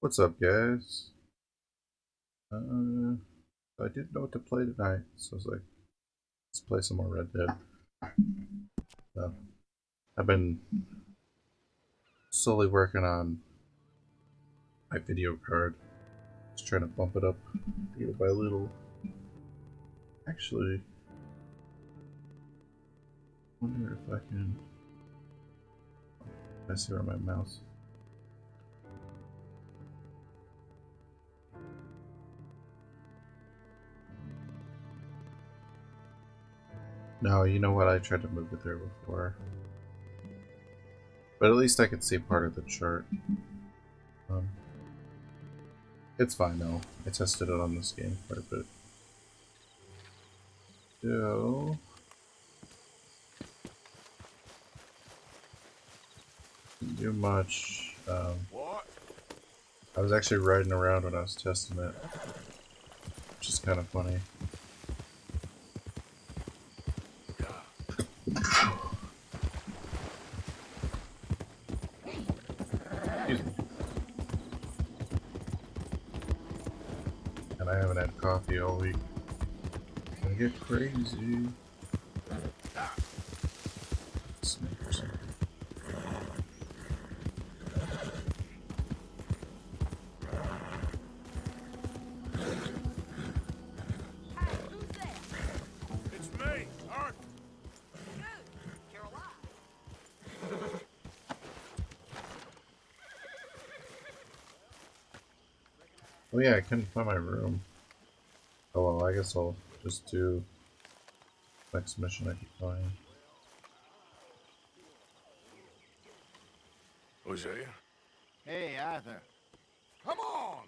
What's up, guys? I didn't know what to play tonight, so I was like, let's play some more Red Dead. Uh, I've been slowly working on my video card, just trying to bump it up little by little. Actually, wonder if I can. I see where my mouse. No, you know what? I tried to move it there before, but at least I could see part of the chart. Um, it's fine though. I tested it on this game quite a bit. So, didn't do much. What? I was actually riding around when I was testing it, which is kind of funny. Excuse me. And I haven't had coffee all week. It's gonna get crazy. Snake or something. It's me, Arthur. Oh yeah, I couldn't find my room. Oh well, I guess I'll just do next mission I can find. Hosea? Hey, Arthur. Come on!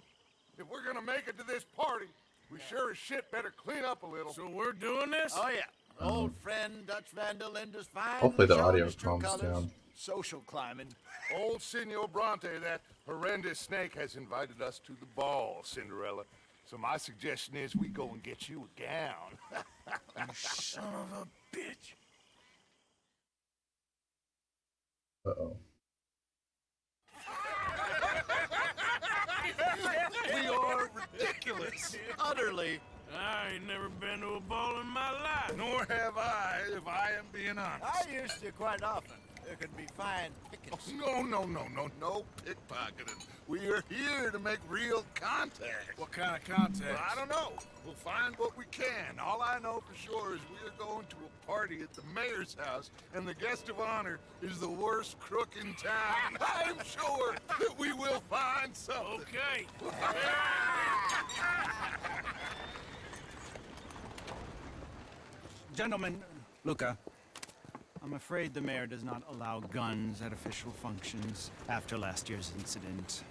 If we're gonna make it to this party, we sure as shit better clean up a little. So we're doing this? Oh, yeah. Old friend Dutch Van der Linda's Hopefully finally the showing audio his true calms colors. down. Social climbing. Old Senor Bronte, that horrendous snake, has invited us to the ball, Cinderella. So my suggestion is we go and get you a gown. You son of a bitch. Uh-oh. We are ridiculous. Utterly. I ain't never been to a ball in my life. Nor have I, if I am being honest. I used to quite often. There could be fine pickings. No pickpocketing. We are here to make real contact. What kind of contact? Well, I don't know. We'll find what we can. All I know for sure is we are going to a party at the mayor's house, and the guest of honor is the worst crook in town. I'm sure that we will find something. Okay. Gentlemen, Luca, I'm afraid the mayor does not allow guns at official functions after last year's incident.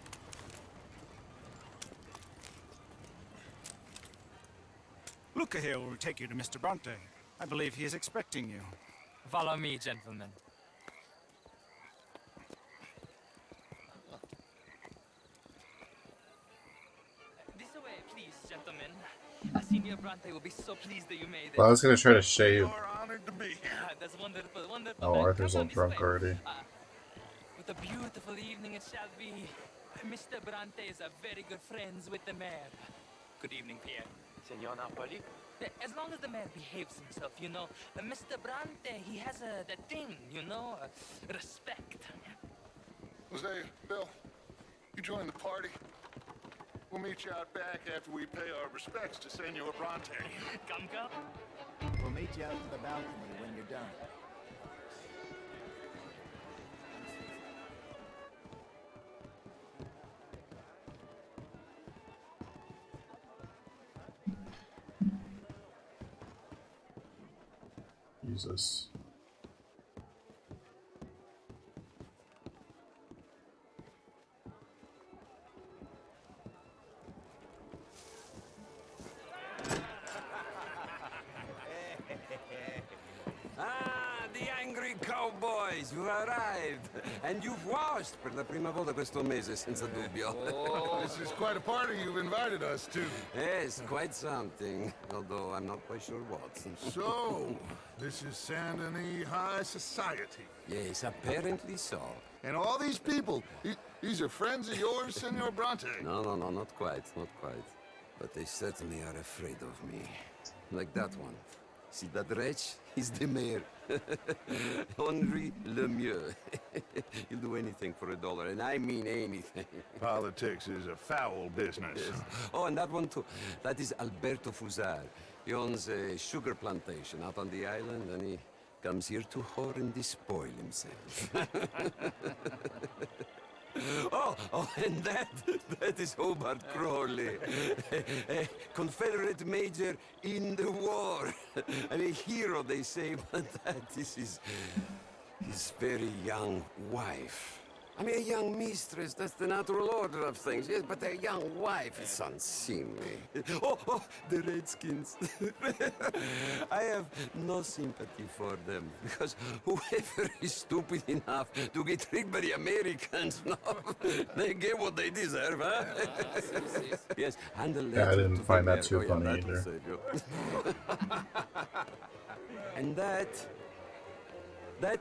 Luca here will take you to Mr. Bronte. I believe he is expecting you. Follow me, gentlemen. This way, please, gentlemen. Senior Bronte will be so pleased that you made it. Well, I was gonna try to shave. You're honored to be here. That's wonderful, wonderful. Oh, man. Arthur's Come all on this drunk way. already. What a beautiful evening it shall be. Mr. Bronte is a very good friends with the mayor. Good evening, Pierre. Senor Napoli? As long as the mayor behaves himself, you know. Mr. Bronte, he has that thing, you know, respect. Hosea, Bill, you join the party. We'll meet you out back after we pay our respects to Senor Bronte. Come, come. We'll meet you out to the balcony when you're done. Jesus. Ah, the angry cowboys. Yes, you arrived. And you've washed per la prima volta questo mese, senza dubbio. Oh, this is quite a party you've invited us to. Yes, quite something. Although I'm not quite sure what. So, this is Saint Denis High Society. Yes, apparently so. And all these people, these are friends of yours, Senor Bronte? No, not quite, not quite. But they certainly are afraid of me. Like that one. See that wretch? He's the mayor. Henri Lemieux. He'll do anything for $1, and I mean anything. Politics is a foul business. Yes. Oh, and that one too. That is Alberto Fusar. He owns a sugar plantation out on the island, and he comes here to whore and despoil himself. Oh, and that is Hobart Crawley, a Confederate major in the war. I mean, hero, they say, but that is his very young wife. I mean, a young mistress, that's the natural order of things, yes, but a young wife is unseemly. Oh, the Redskins. I have no sympathy for them, because whoever is stupid enough to get tricked by the Americans, no, they get what they deserve, huh? Yes, and the Yeah, I letter didn't to find the that too mayor. funny That will either. save you. And that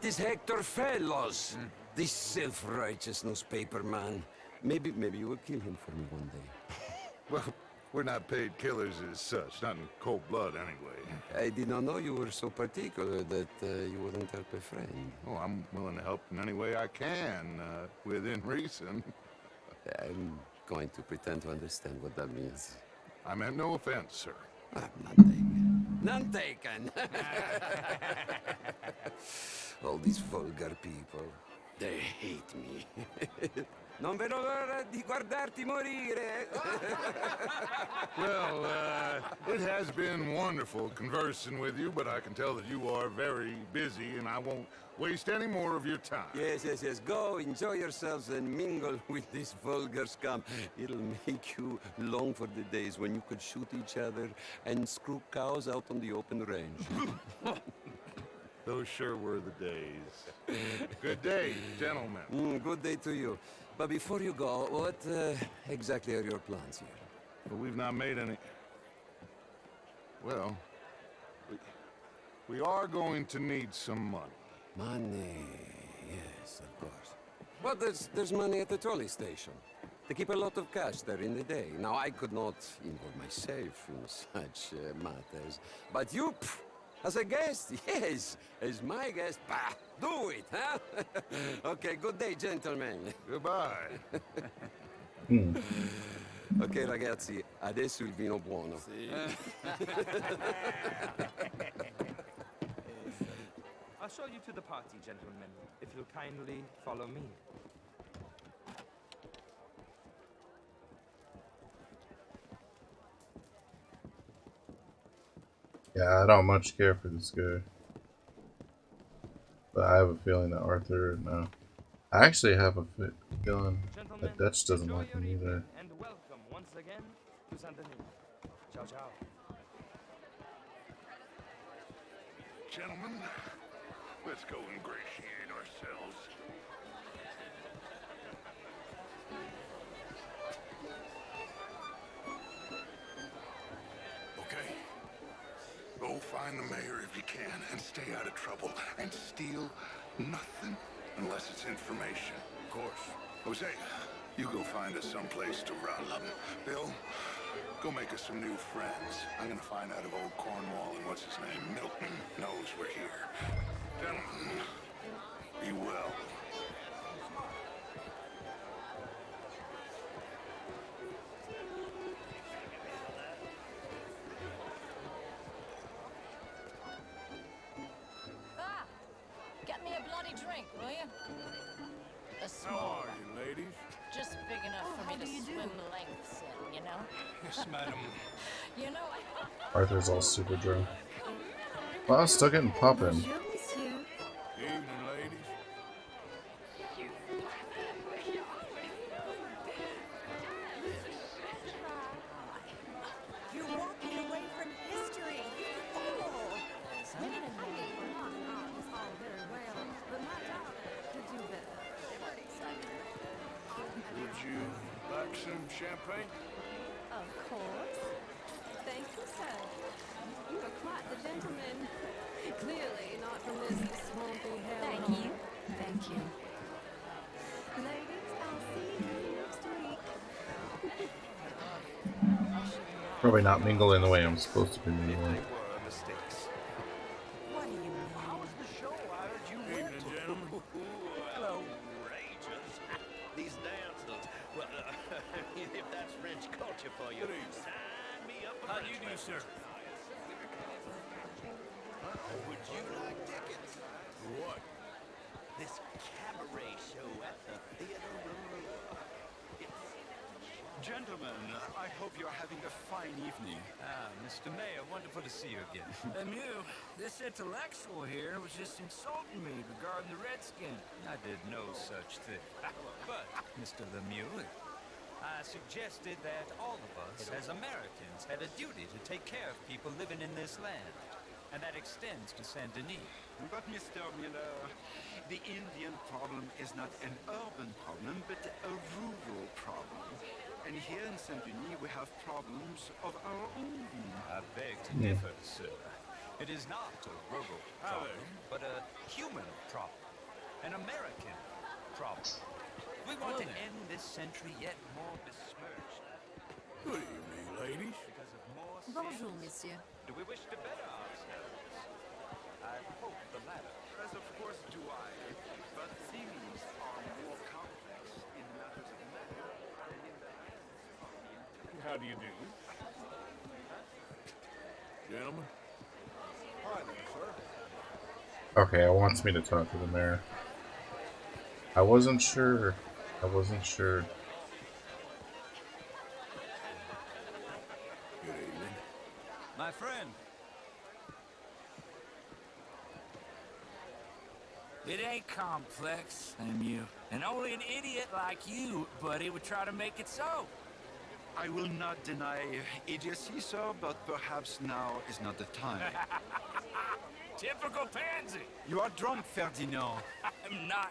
is Hector Fellows. This self-righteous newspaper man. Maybe you will kill him for me one day. Well, we're not paid killers as such, not in cold blood anyway. I did not know you were so particular that you wouldn't help a friend. Oh, I'm willing to help in any way I can, within reason. I'm going to pretend to understand what that means. I meant no offense, sir. None taken. All these vulgar people. They hate me. Non vedo l'ora di guardarti morire. Well, it has been wonderful conversing with you, but I can tell that you are very busy, and I won't waste any more of your time. Yes. Go, enjoy yourselves, and mingle with this vulgar scum. It'll make you long for the days when you could shoot each other and screw cows out on the open range. Those sure were the days. Good day, gentlemen. Good day to you. But before you go, what exactly are your plans here? Well, we've not made any... Well, we are going to need some money. Money, yes, of course. But there's money at the trolley station. They keep a lot of cash there in the day. Now, I could not involve myself in such matters. But you, as a guest, yes, as my guest, bah, do it, huh? Okay, good day, gentlemen. Goodbye. Ok, ragazzi, adesso il vino buono. I'll show you to the party, gentlemen, if you'll kindly follow me. Yeah, I don't much care for this guy. But I have a feeling that Arthur, no. I actually have a feeling that Dutch doesn't like him either. And welcome once again to Saint Denis. Ciao, ciao. Gentlemen, let's go ingratiate ourselves. Okay. Go find the mayor if you can and stay out of trouble and steal nothing unless it's information. Of course. Jose, you go find us someplace to run. Bill, go make us some new friends. I'm gonna find out if old Cornwall and what's his name, Milton, knows we're here. Gentlemen, be well. Ah, get me a bloody drink, will you? A How small are one. you, ladies? Just big enough for me to swim lengths in, you know? Yes, madam. You know, Arthur's all super drunk. Wow, still getting poppin'. Evening, ladies. You're walking away from history, you fool! like some champagne? Of course. Thank you, sir. You are quite the gentleman. Clearly not from this swampy hellhole. Thank you. Thank you. Ladies, I'll see you next week. Probably not mingling the way I'm supposed to be If mingling. they were mistakes. What do you mean? How was the show? I heard you Evening, went. gentlemen. Hello. Outrageous. These dancers. Well, if that's French culture for you, sign me up. How do you do, sir? Would you like tickets? What? This cabaret show at the theater. Gentlemen, I hope you're having a fine evening. Ah, Mr. Mayor, wonderful to see you again. Lemieux, this intellectual here was just insulting me regarding the Redskin. I did no such thing. But, Mr. Lemieux, I suggested that all of us, as Americans, had a duty to take care of people living in this land. And that extends to Saint Denis. But Mr. Miller, the Indian problem is not an urban problem, but a rural problem. And here in Saint-Denis, we have problems of our own. I beg to differ, sir. It is not a rural problem, but a human problem. An American problem. We want to end this century yet more besmirched. Good evening, ladies. Because of more Bonjour, sins. monsieur. Do we wish to better ourselves? I hope the latter. As of course do I, but things are more complex in matters of matter than in the hands of the intellect. How do you do? Gentlemen? Hi there, sir. Okay, it wants me to talk to the mayor. I wasn't sure. Good evening. My friend. It ain't complex, Lemieux. And only an idiot like you, buddy, would try to make it so. I will not deny idiocy, sir, but perhaps now is not the time. Typical pansy. You are drunk, Ferdinand. I'm not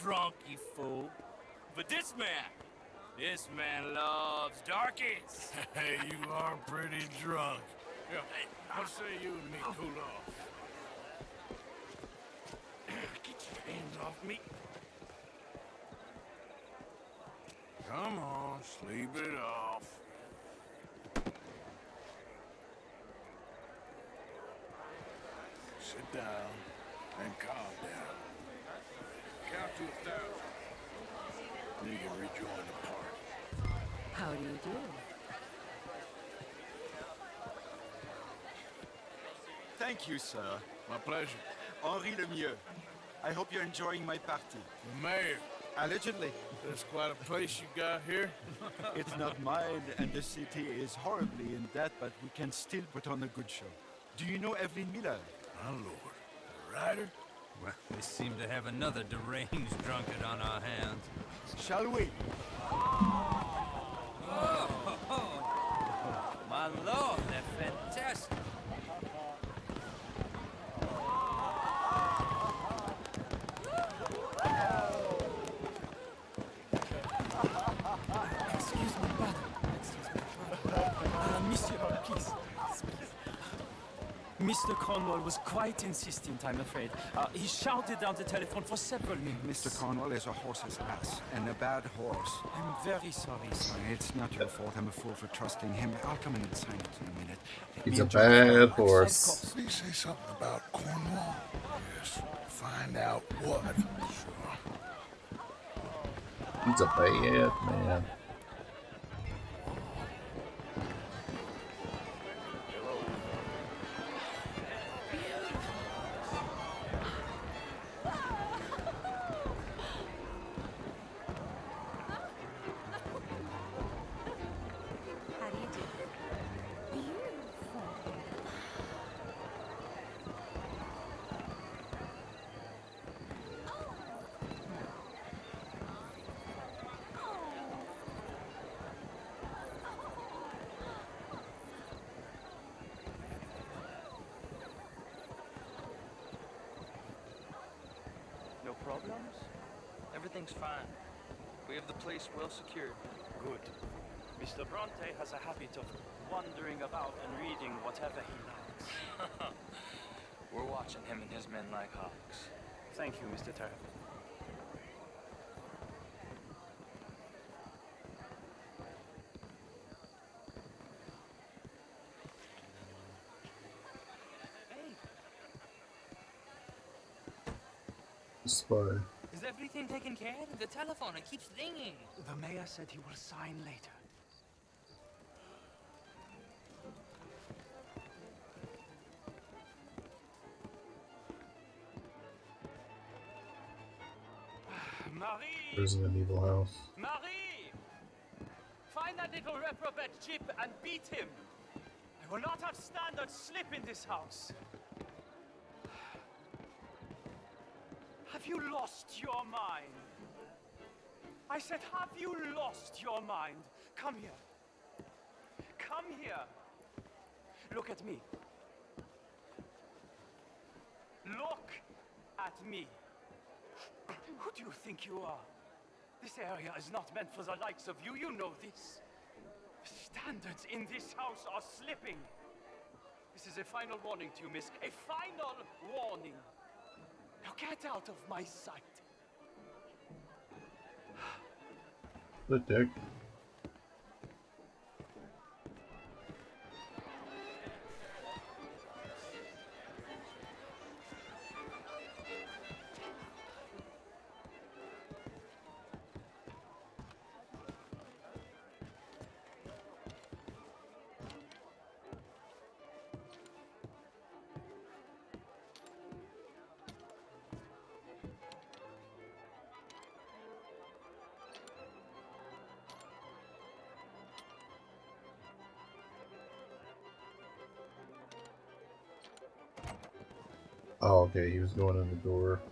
drunk, you fool. But this man loves darkies. Hey, you are pretty drunk. Yeah, I'll say you and me cool off. Get your hands off me. Come on, sleep it off. Sit down and calm down. Count to 1,000. You can rejoin the party. How do you do? Thank you, sir. My pleasure. Henri Lemieux. I hope you're enjoying my party. The mayor. Allegedly. That's quite a place you got here. It's not mine, and the city is horribly in debt, but we can still put on a good show. Do you know Evelyn Miller? My lord. The rider? Well, we seem to have another deranged drunkard on our hands. Shall we? My lord, they're fantastic. Excuse me, brother. Monsieur, please. Mr. Cornwall was quite insistent, I'm afraid. He shouted down the telephone for several minutes. Mr. Cornwall is a horse's ass, and a bad horse. I'm very sorry, sir. It's not your fault. I'm a fool for trusting him. I'll come in and sign it in a minute. Let He's me a enjoy the bad fireworks. horse. Did he say something about Cornwall? Yes. Find out what. Sure. He's a bad man. How do you do? Beautiful. No problems? Everything's fine. We have the place well secured. Good. Mr. Bronte has a habit of wandering about and reading whatever he likes. We're watching him and his men like hawks. Thank you, Mr. Terrapin. Spy. Is everything taken care of? The telephone, it keeps ringing. The mayor said he will sign later. Marie! Resident Evil house. Marie! Find that little reprobate Chip and beat him. I will not have standard slip in this house. Have you lost your mind? I said, have you lost your mind? Come here. Come here. Look at me. Look at me. Who do you think you are? This area is not meant for the likes of you. You know this. Standards in this house are slipping. This is a final warning to you, miss. A final warning. Now get out of my sight. The dick. Oh, okay, he was going in the door.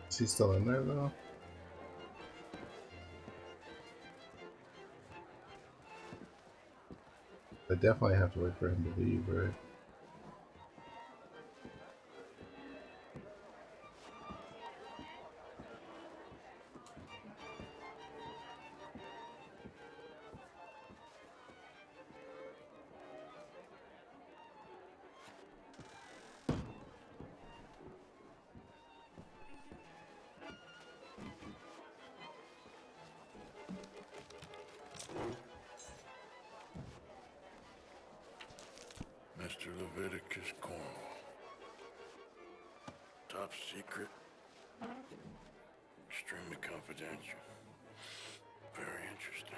Is he still in there though? I definitely have to wait for him to leave, right? Mr. Leviticus Cornwall. Top secret. Extremely confidential. Very interesting.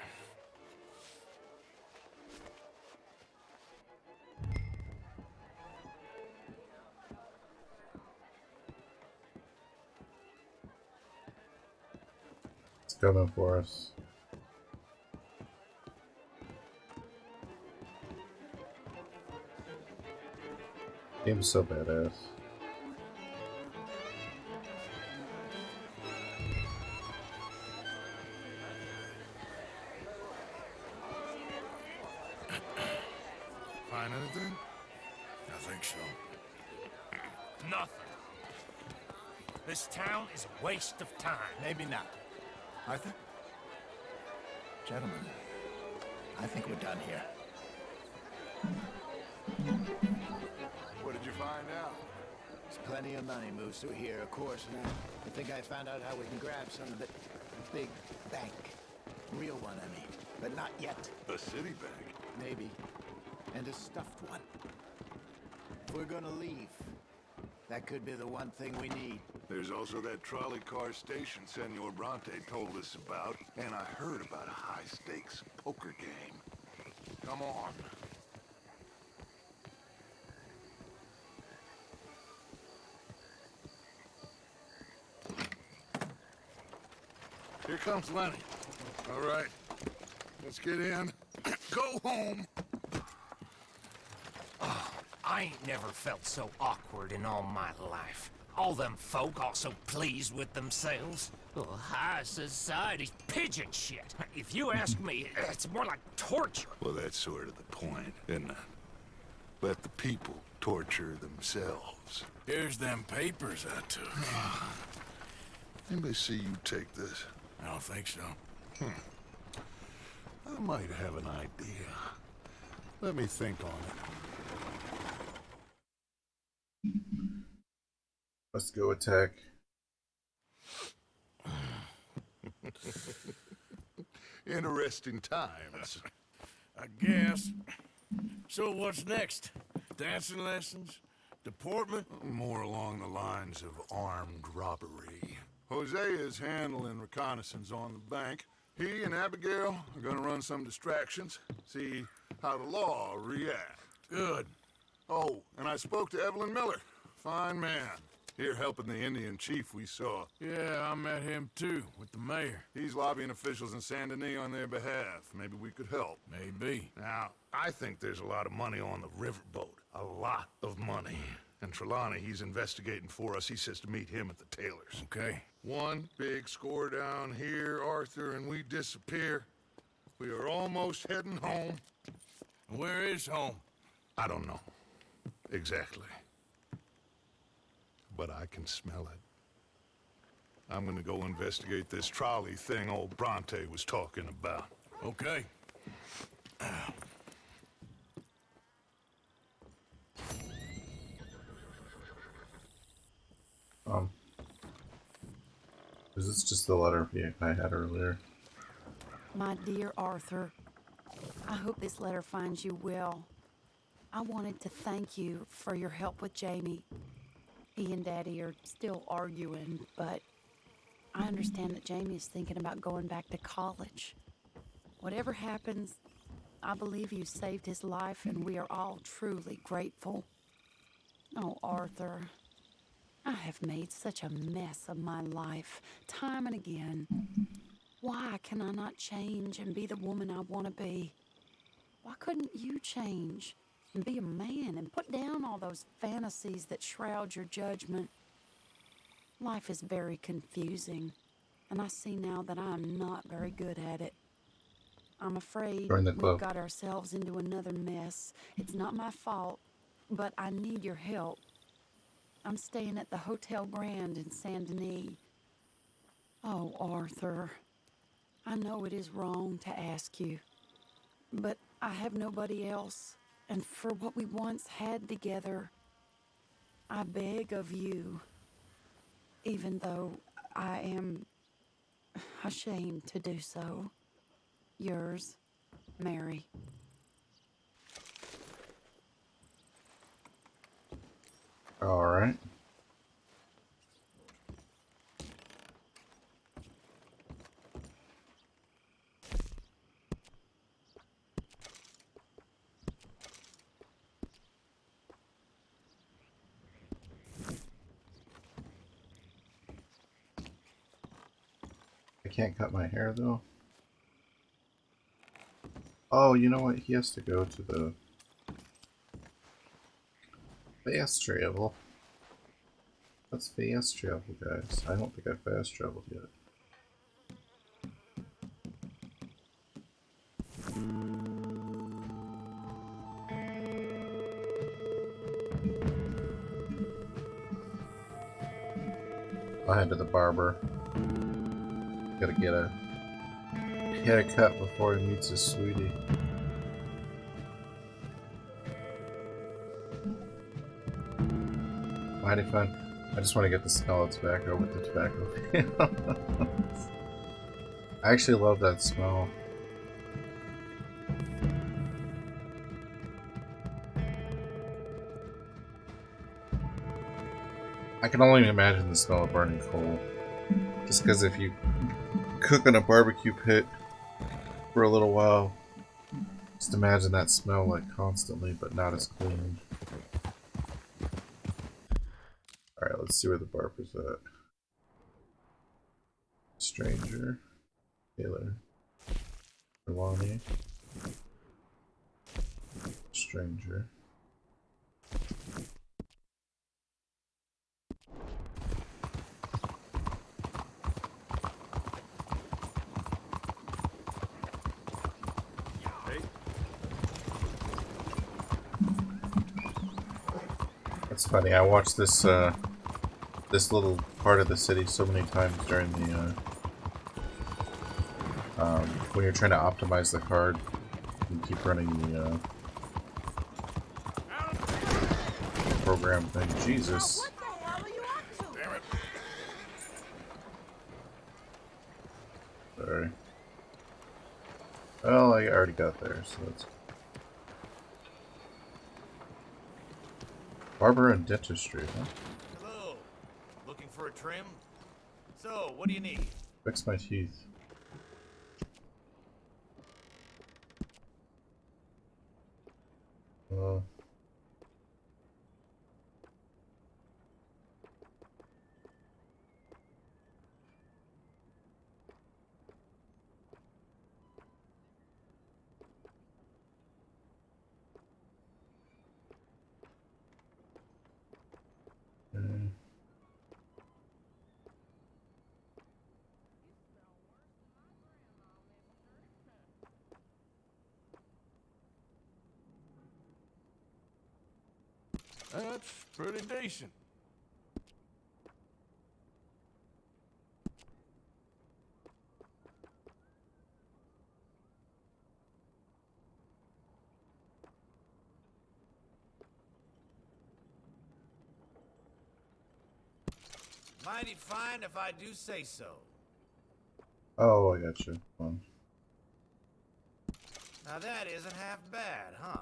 It's coming for us. Game's so badass. Find anything? I think so. Nothing. This town is a waste of time. Maybe not. Arthur? Gentlemen, I think we're done here. What did you find out? There's plenty of money moves through here, of course, and I think I found out how we can grab some of it. Big bank. Real one, I mean. But not yet. A city bank. Maybe. And a stuffed one. If we're gonna leave, that could be the one thing we need. There's also that trolley car station Senor Bronte told us about, and I heard about a high-stakes poker game. Come on. Here comes Lenny. All right, let's get in. Go home. I ain't never felt so awkward in all my life. All them folk all so pleased with themselves. Oh, high society pigeon shit. If you ask me, it's more like torture. Well, that's sort of the point, isn't it? Let the people torture themselves. Here's them papers I took. Anybody see you take this? I don't think so. I might have an idea. Let me think on it. Let's go attack. Interesting times. I guess. So what's next? Dancing lessons? Deportment? More along the lines of armed robbery. Hosea is handling reconnaissance on the bank. He and Abigail are gonna run some distractions, see how the law reacts. Good. Oh, and I spoke to Evelyn Miller. Fine man. Here helping the Indian chief we saw. Yeah, I met him too, with the mayor. He's lobbying officials in Saint Denis on their behalf. Maybe we could help. Maybe. Now, I think there's a lot of money on the riverboat. A lot of money. And Trelawney, he's investigating for us. He says to meet him at the Taylor's. Okay. One big score down here, Arthur, and we disappear. We are almost heading home. Where is home? I don't know. Exactly. But I can smell it. I'm gonna go investigate this trolley thing old Bronte was talking about. Okay. Is this just the letter I had earlier? My dear Arthur, I hope this letter finds you well. I wanted to thank you for your help with Jamie. He and Daddy are still arguing, but I understand that Jamie is thinking about going back to college. Whatever happens, I believe you saved his life, and we are all truly grateful. Oh, Arthur, I have made such a mess of my life, time and again. Why can I not change and be the woman I want to be? Why couldn't you change and be a man and put down all those fantasies that shroud your judgment? Life is very confusing, and I see now that I'm not very good at it. I'm afraid Join the we've club. got ourselves into another mess. It's not my fault, but I need your help. I'm staying at the Hotel Grand in Saint Denis. Oh, Arthur, I know it is wrong to ask you, but I have nobody else, and for what we once had together, I beg of you, even though I am ashamed to do so. Yours, Mary. All right. I can't cut my hair though. Oh, you know what? He has to go to the fast travel. Let's fast travel, guys. I don't think I fast traveled yet. I'll head to the barber. Gotta get a haircut before he meets his sweetie. Mighty fun. I just want to get the smell of tobacco with the tobacco. I actually love that smell. I can only imagine the smell of burning coal. Just because if you cook in a barbecue pit for a little while, just imagine that smell like constantly, but not as clean. Alright, let's see where the barber's at. Stranger. Taylor. Trelawney. Stranger. It's funny. I watched this this little part of the city so many times during the when you're trying to optimize the card, you keep running the program thing. Jesus. Sorry. Well, I already got there, so that's barber and dentistry, huh? Hello. Looking for a trim? So, what do you need? Fix my teeth. Uh, okay. That's pretty decent. Mighty fine if I do say so. Oh, I got you. Fun. Now that isn't half bad, huh?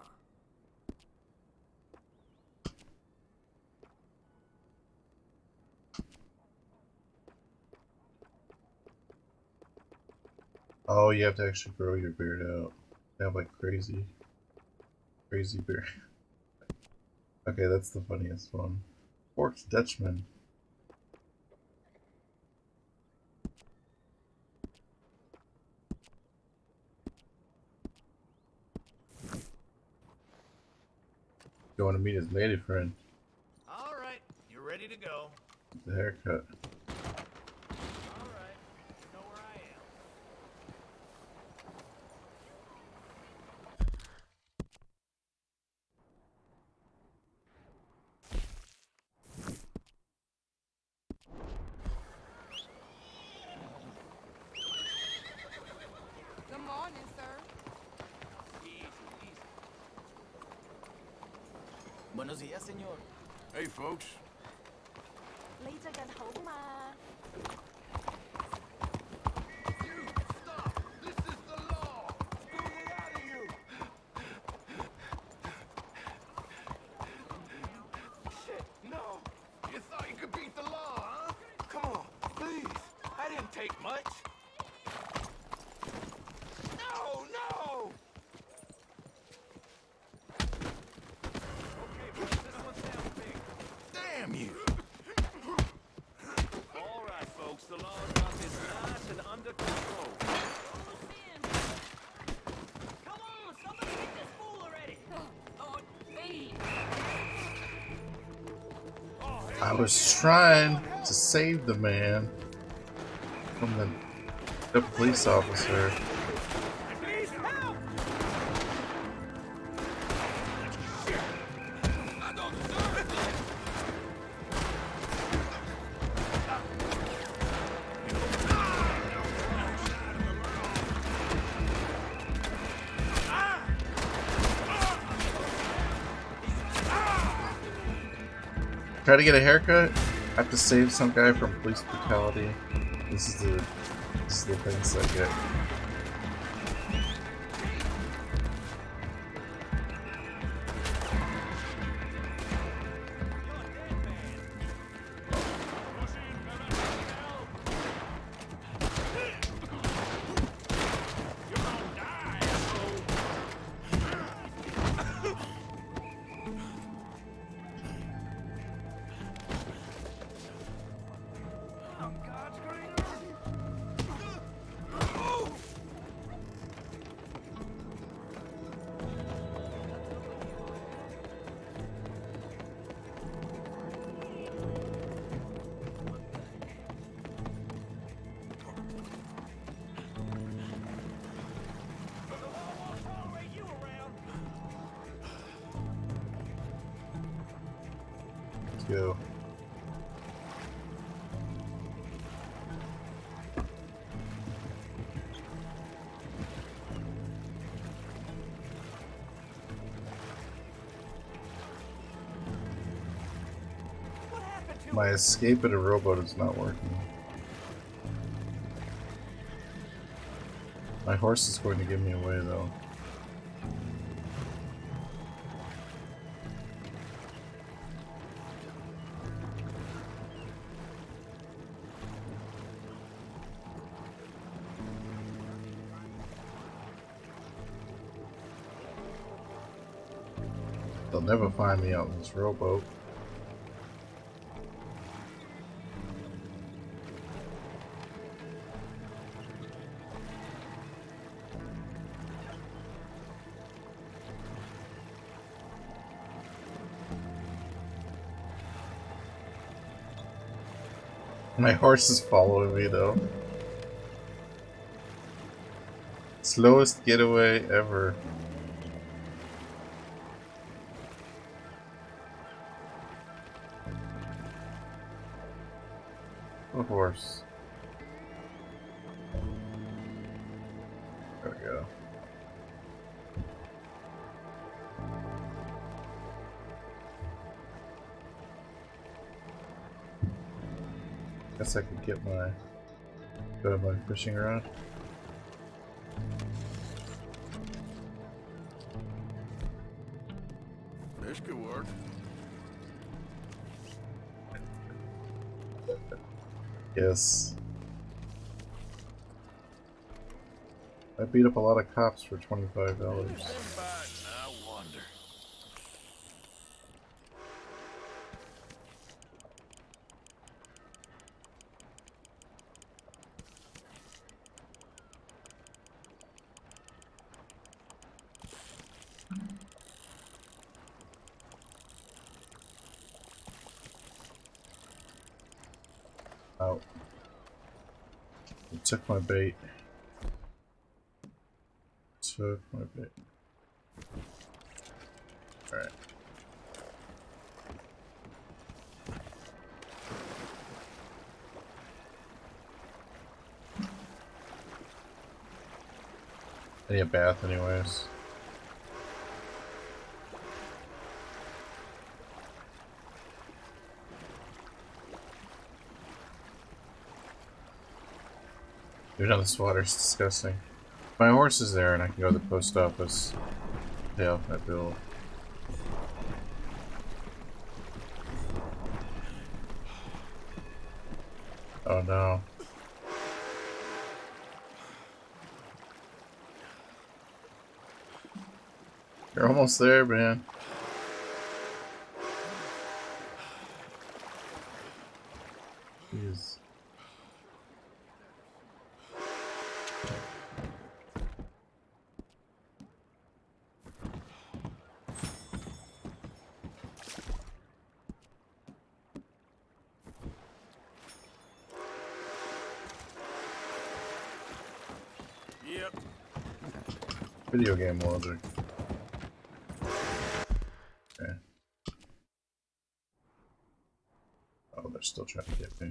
Oh, you have to actually grow your beard out. They have like crazy beard. Okay, that's the funniest one. Forked Dutchman. You want to meet his lady friend? All right, you're ready to go. The haircut. All right, you know where I am. Good morning, sir. Buenos días, señor. Hey, folks. 你最近好嘛？ Shit, no! You thought you could beat the law, huh? Come on, please. I didn't take much. No, no! Okay, boys, this one sounds big. Damn you! All right, folks, the law's got this nice and under control. Come on, somebody get this fool already! Oh, me! I was trying to save the man from the police officer. Please help! I don't deserve it! Try to get a haircut. I have to save some guy from police brutality. This is the things I get. go. My escape in a rowboat is not working. My horse is going to give me away though. They'll never find me out in this rowboat. My horse is following me though. Slowest getaway ever. A horse. There we go. Guess I could get my fishing rod. This could work. Yes. I beat up a lot of cops for $25. I wonder. Out. It took my bait. Took my bait. Alright. I need a bath anyways. Dude, now this water's disgusting. My horse is there and I can go to the post office. Pay off my bill. Oh no. You're almost there, man. Jeez. Yep. Video game logic. Okay. Oh, they're still trying to get me.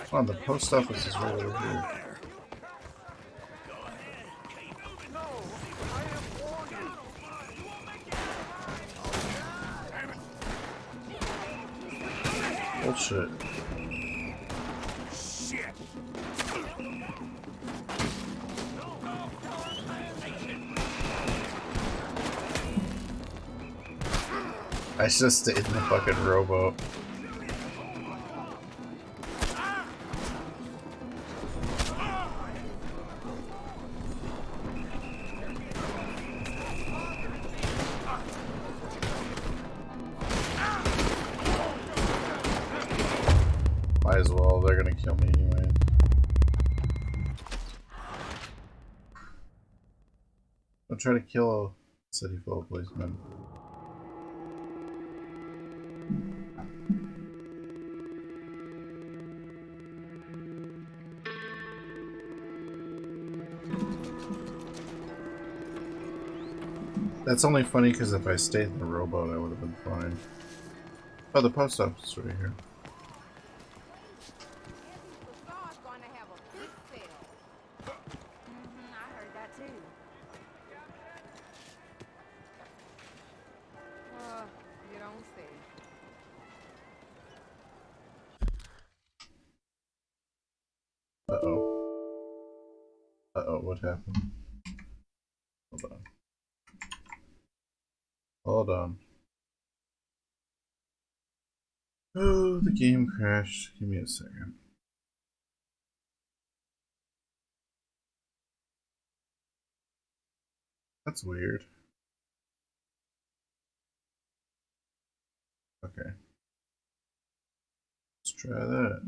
Come on, the post office is right over here. Bullshit. Shit. I should have stayed in the fucking rowboat. Might as well, they're gonna kill me anyway. Don't try to kill a city full of policemen. That's only funny because if I stayed in the rowboat, I would have been fine. Oh, the post office is right here. I heard that too. You don't say. Uh-oh. Uh-oh, what happened? Hold on. Hold on. Oh, the game crashed. Give me a second. That's weird. Okay. Let's try that.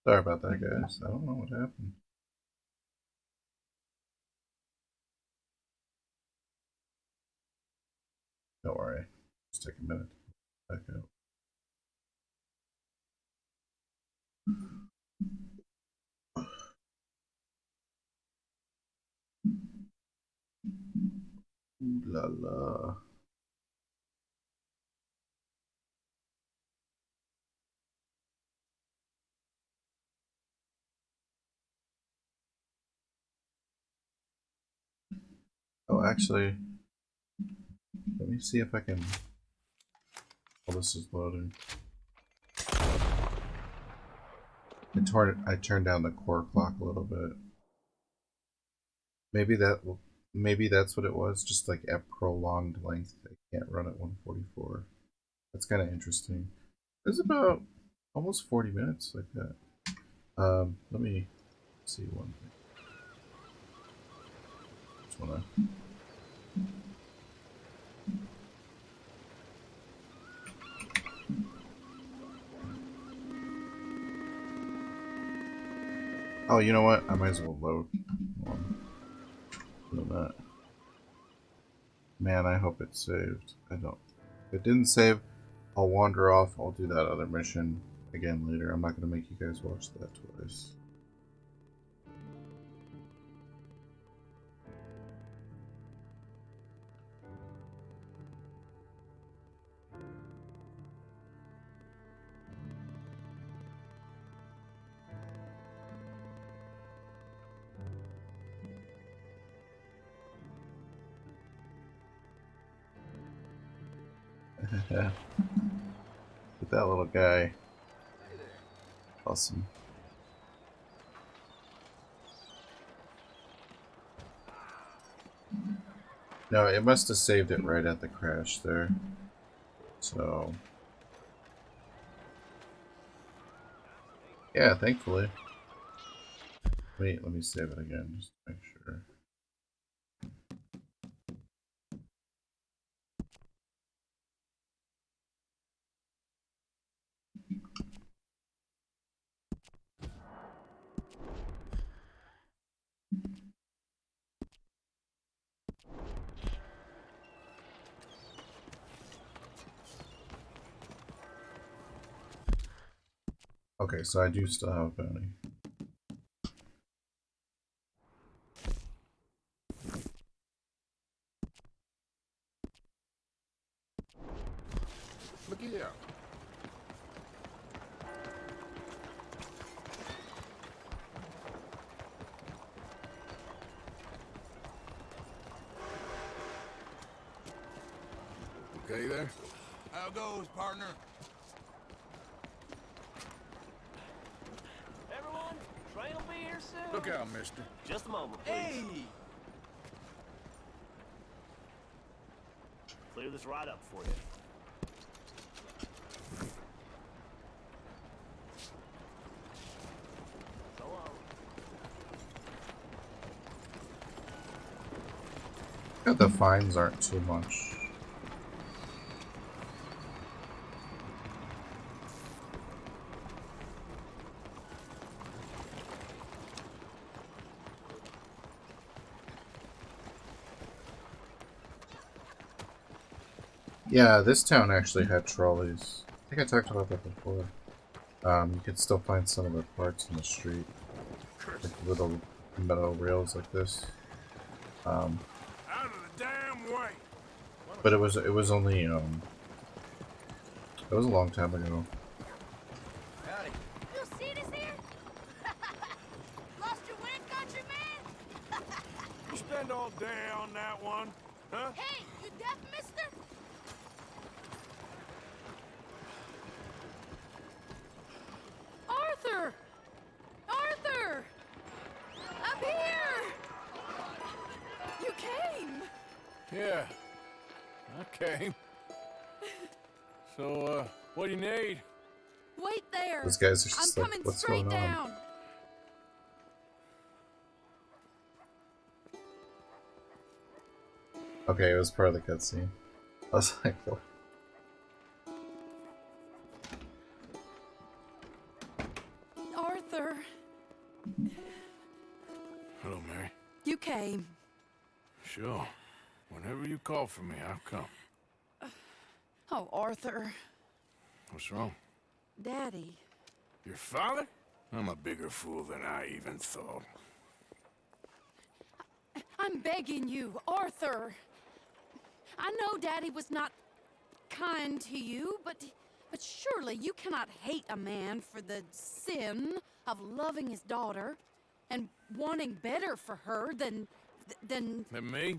Sorry about that, guys. I don't know what happened. Don't worry. Just take a minute to back out. Ooh la la. Oh, actually, let me see if I can. Oh, this is loading. I turned down the core clock a little bit. Maybe that's what it was. Just like at prolonged length, I can't run at 144. That's kind of interesting. It's about almost 40 minutes like that. Let me see one thing. Just wanna. Oh, you know what? I might as well load one. Doing that. Man, I hope it saved. I don't. If it didn't save, I'll wander off. I'll do that other mission again later. I'm not gonna make you guys watch that twice. Yeah. With that little guy. Awesome. No, it must have saved it right at the crash there. So. Yeah, thankfully. Wait, let me save it again just to make sure. Okay, so I do still have a bounty. Look here. Okay there? How goes, partner? Everyone, train will be here soon. Look out, mister. Just a moment, please. Hey! Clear this right up for you. So long. The fines aren't too much. Yeah, this town actually had trolleys. I think I talked about that before. You can still find some of the parts in the street, like little metal rails like this. Out of the damn way! But it was only it was a long time ago. Howdy. You see this here? Lost your wind, countryman? You spend all day on that one, huh? Hey, you deaf, mister? Arthur! Arthur! Up here! You came! Yeah, I came. So, what do you need? Wait there! Those guys are I'm just like, coming what's straight going on? down! Okay, it was part of the cutscene. I was like, what? Arthur, Hello, Mary. you came. Sure. Whenever you call for me, I'll come. Oh, Arthur. What's wrong? Daddy. Your father? I'm a bigger fool than I even thought. I'm begging you, Arthur. I know Daddy was not kind to you, but surely you cannot hate a man for the sin of loving his daughter and wanting better for her than Than me?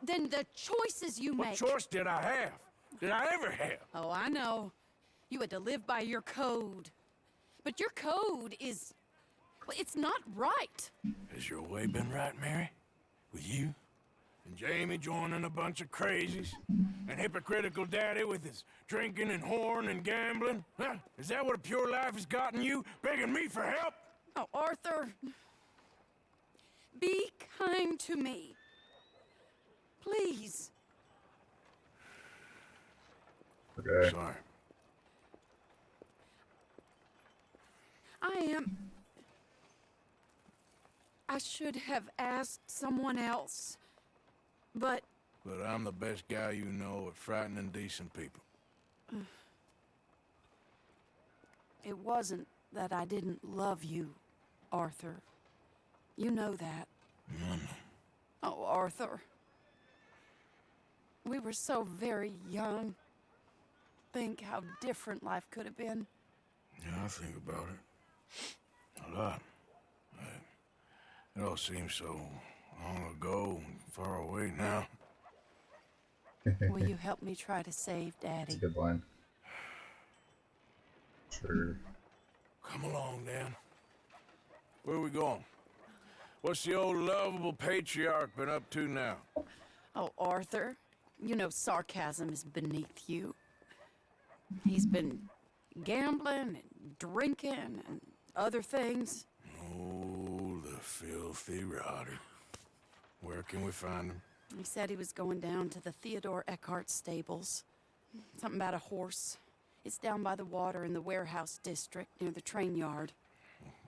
the choices you What make. choice did I have? Did I ever have? Oh, I know. You had to live by your code. But your code is... well, it's not right. Has your way been right, Mary? With you? And Jamie joining a bunch of crazies? And hypocritical daddy with his drinking and whoring and gambling? Huh? Is that what a pure life has gotten you? Begging me for help? Oh, Arthur. Be kind to me. Please. Okay. Sorry. I should have asked someone else. But But I'm the best guy you know at frightening decent people. it wasn't that I didn't love you, Arthur. You know that. Oh, Arthur. We were so very young. Think how different life could have been. Yeah, I think about it. A lot. It all seems so long ago and far away now. Will you help me try to save Daddy? That's a good line. Sure. Come along, then. Where are we going? What's the old lovable patriarch been up to now? Oh, Arthur, you know sarcasm is beneath you. He's been gambling and drinking and other things. Oh, the filthy rotter. Where can we find him? He said he was going down to the Theodore Eckhart stables. Something about a horse. It's down by the water in the warehouse district near the train yard.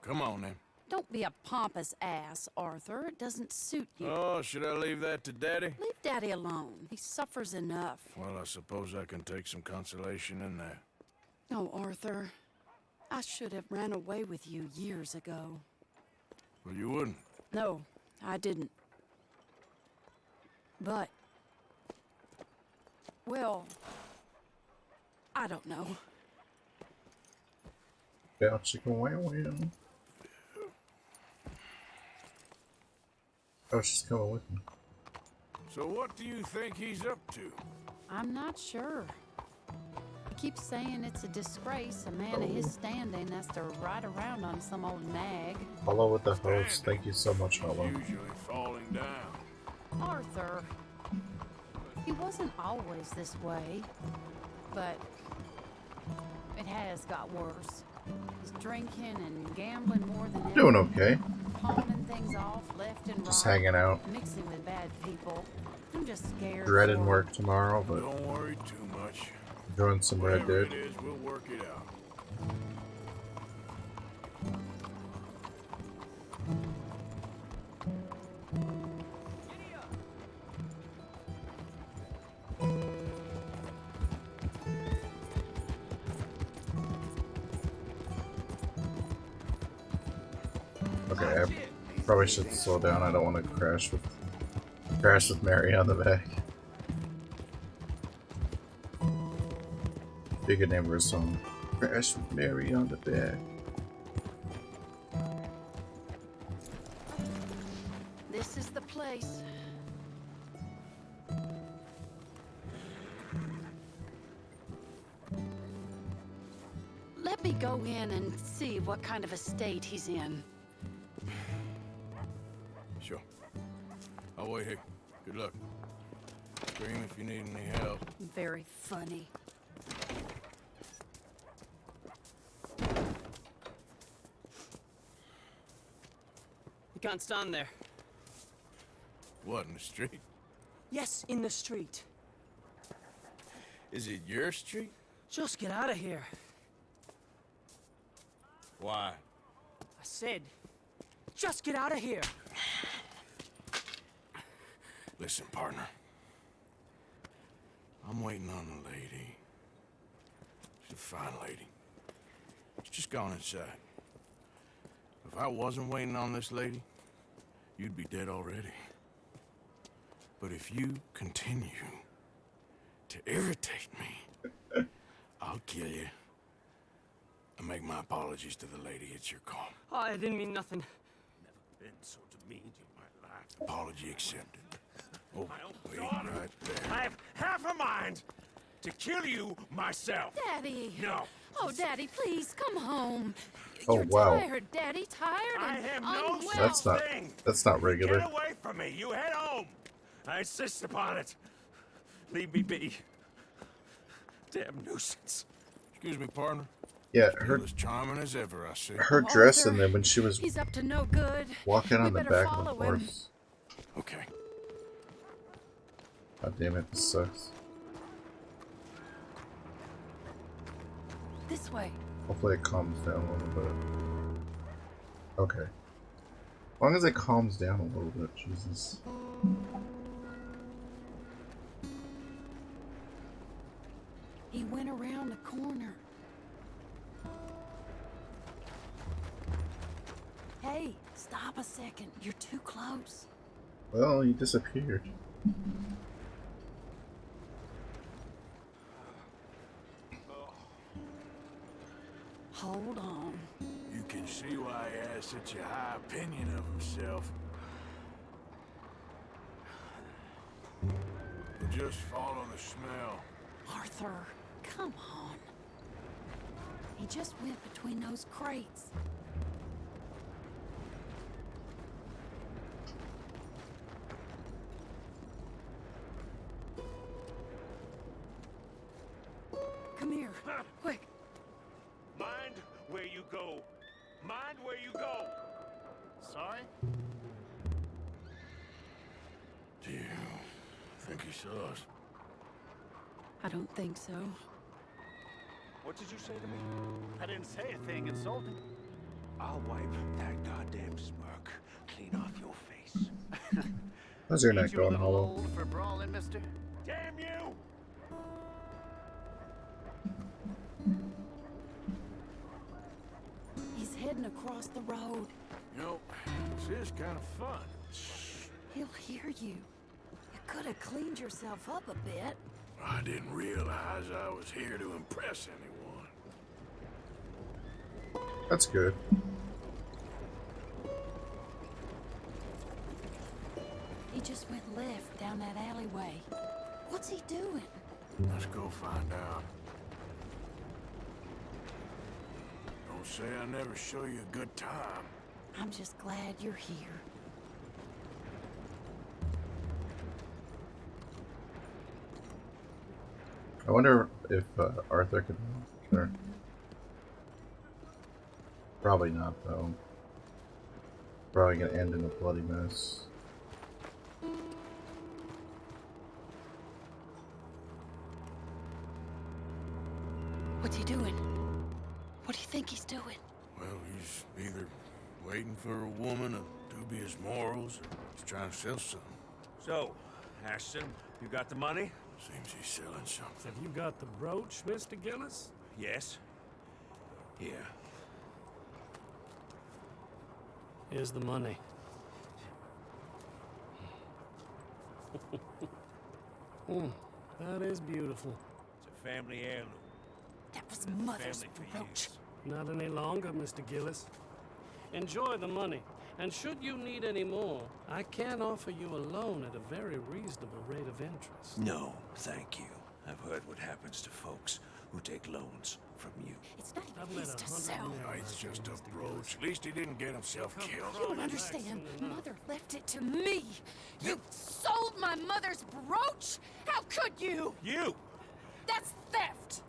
Come on, then. Don't be a pompous ass, Arthur. It doesn't suit you. Oh, should I leave that to Daddy? Leave Daddy alone. He suffers enough. Well, I suppose I can take some consolation in that. Oh, Arthur. I should have ran away with you years ago. Well, you wouldn't. No, I didn't. But... well... I don't know. Yeah, chicken wow wow. Oh, she's coming with me. So what do you think he's up to? I'm not sure. He keeps saying it's a disgrace a man of his standing has to ride around on some old nag. Hello with the host. Thank you so much, Hello. Usually falling down. Arthur. He wasn't always this way, but it has got worse. He's drinking and gambling more than ever. Doing okay. Pawning things off left and right. Just hanging out. Mixing with bad people. I'm just scared. Dreading for work tomorrow, but Don't worry too much. enjoying some Red Whatever Dead. it is, we'll work it out. Okay, I probably should slow down. I don't want to crash with Mary on the back. Be a good name for a song. Crash with Mary on the back. This is the place. Let me go in and see what kind of a state he's in. Sure. I'll wait here. Good luck. Scream if you need any help. Very funny. You can't stand there. What, in the street? Yes, in the street. Is it your street? Just get out of here. Why? I said, just get out of here. Listen, partner. I'm waiting on the lady. She's a fine lady. She's just gone inside. If I wasn't waiting on this lady, you'd be dead already. But if you continue to irritate me, I'll kill you. And make my apologies to the lady. It's your call. Oh, I didn't mean nothing. Never been so demeaned in my life. Apology accepted. Oh, wait right there. I have half a mind to kill you myself. Daddy! No. Oh, Daddy, please, come home. Oh, You're wow. tired, Daddy, tired I and am no unwell. That's not regular. Get away from me. You head home. I insist upon it. Leave me be. Damn nuisance. Excuse me, partner. Yeah, Still as charming as ever, I see. her dress in there when she was He's up to no good. walking We on the better back of the follow him. horse. Okay. God damn it, this sucks. This way. Hopefully it calms down a little bit. Okay. As long as it calms down a little bit, Jesus. He went around the corner. Hey, stop a second. You're too close. Well, he disappeared. Hold on. You can see why he has such a high opinion of himself. Just follow the smell. Arthur, come on. He just went between those crates. Come here, quick. Mind where you go. Mind where you go. Sorry? Do you think he saw us? I don't think so. What did you say to me? I didn't say a thing insulting. I'll wipe that goddamn smirk clean off your face. How's your Ain't neck you a going, little Hollow? old for brawling, mister? Damn you! He's heading across the road. You know, this is kind of fun. He'll hear you. You could have cleaned yourself up a bit. I didn't realize I was here to impress anyone. That's good. He just went left down that alleyway. What's he doing? Let's go find out. Don't say I never show you a good time. I'm just glad you're here. I wonder if Arthur could. Sure. Probably not, though. Probably gonna end in a bloody mess. What's he doing? What do you think he's doing? Well, he's either waiting for a woman of dubious morals or he's trying to sell something. So, Ashton, you got the money? Seems he's selling something. Have you got the brooch, Mr. Gillis? Yes. Here. Here's the money. That is beautiful. It's a family heirloom. That was Mother's Family for brooch. Not any longer, Mr. Gillis. Enjoy the money, and should you need any more, I can offer you a loan at a very reasonable rate of interest. No, thank you. I've heard what happens to folks who take loans from you. It's not I've even met his to 100 sell. men. It's just a brooch. At least he didn't get himself killed. You don't understand. Mother left it to me. You sold my mother's brooch? How could you? You! That's theft.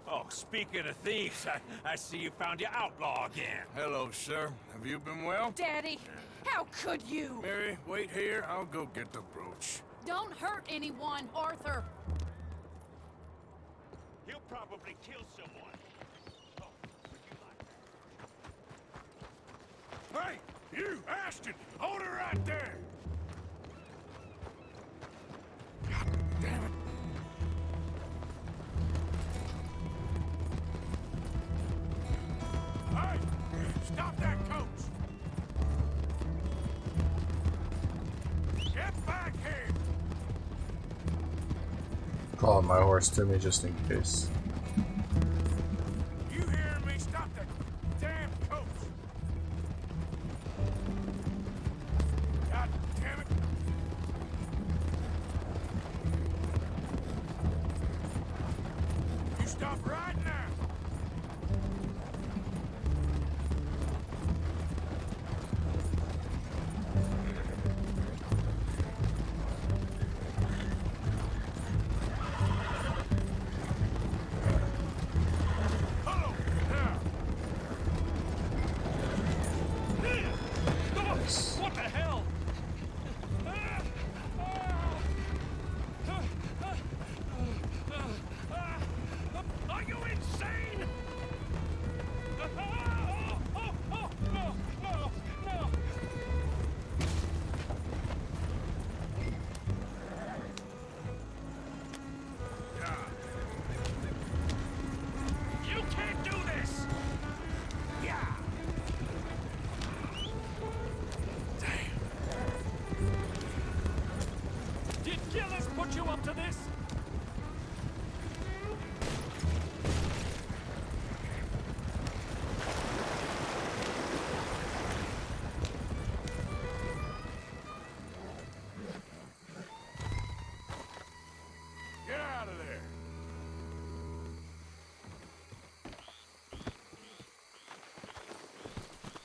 Oh, speaking of thieves, I see you found your outlaw again. Hello, sir. Have you been well? Daddy, how could you? Mary, wait here. I'll go get the brooch. Don't hurt anyone, Arthur. He'll probably kill someone. Hey, you, Ashton! Hold her right there! God damn it. Hey! Stop that coach! Get back here! Calling my horse to me just in case. You hearing me? Stop that damn coach! God damn it! You stop right now! Hello! Now! What the hell? Are you insane? No! You can't do this! Yeah! Did Gillis put you up to this? Get out of there!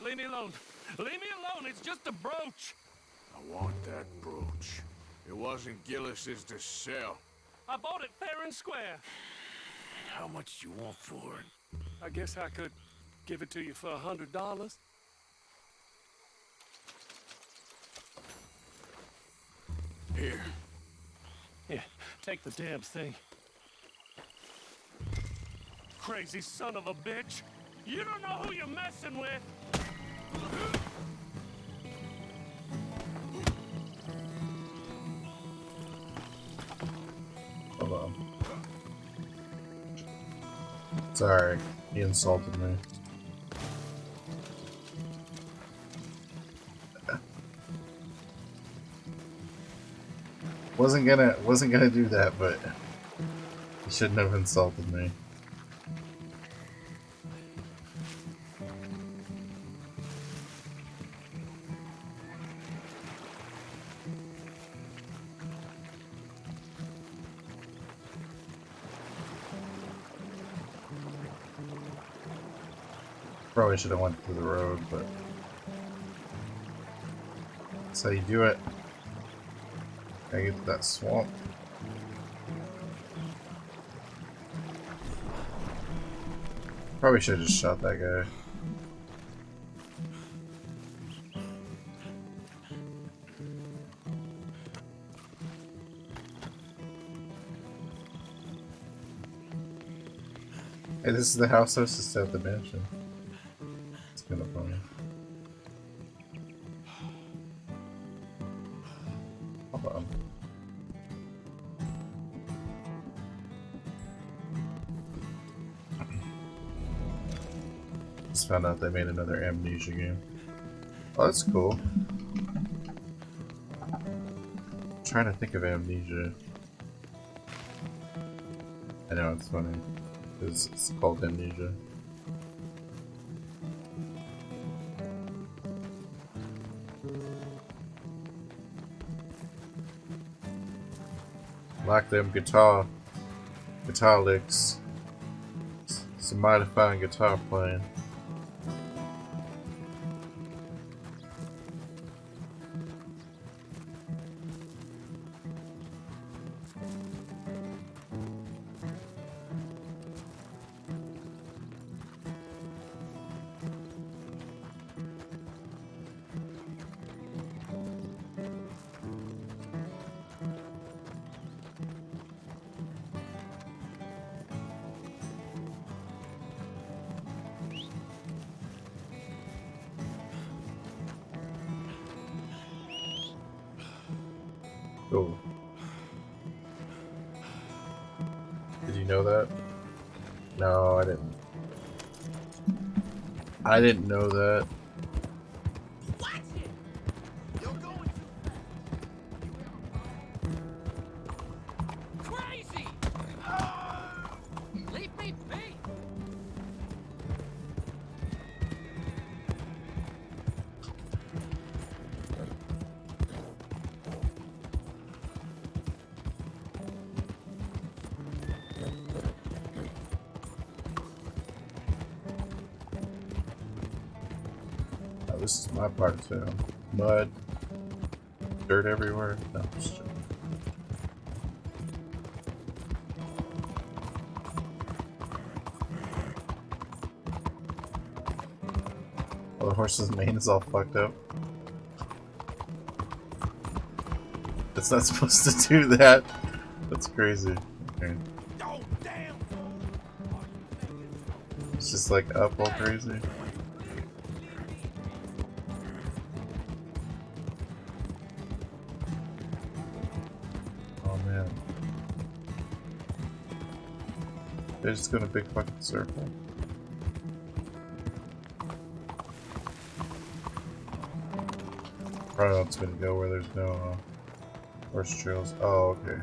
Leave me alone. Leave me alone. It's just a brooch. I want that brooch. It wasn't Gillis's to sell. I bought it fair and square. How much do you want for it? I guess I could give it to you for $100. Here. Here, take the damn thing. Crazy son of a bitch. You don't know who you're messing with. Hold on. Sorry, he insulted me. Wasn't gonna do that, but he shouldn't have insulted me. Probably should have went through the road, but that's how you do it. Gotta get to that swamp. Probably should have just shot that guy. Hey, this is the house I was just at the mansion. It's kind of funny. Hold on. Just found out they made another Amnesia game. Oh, that's cool. I'm trying to think of Amnesia. I know it's funny because it's called Amnesia. Like them guitar licks. Some mighty fine guitar playing. Cool. Did you know that? No, I didn't. I didn't know that. Crazy! Leave me be! Oh, this is my part of town. Mud, dirt everywhere. No, just joking. Oh, the horse's mane is all fucked up. It's not supposed to do that. That's crazy. Okay. It's just like up all crazy. Oh man. They're just going a big fucking circle. I don't know it's gonna go where there's no horse trails. Oh, okay.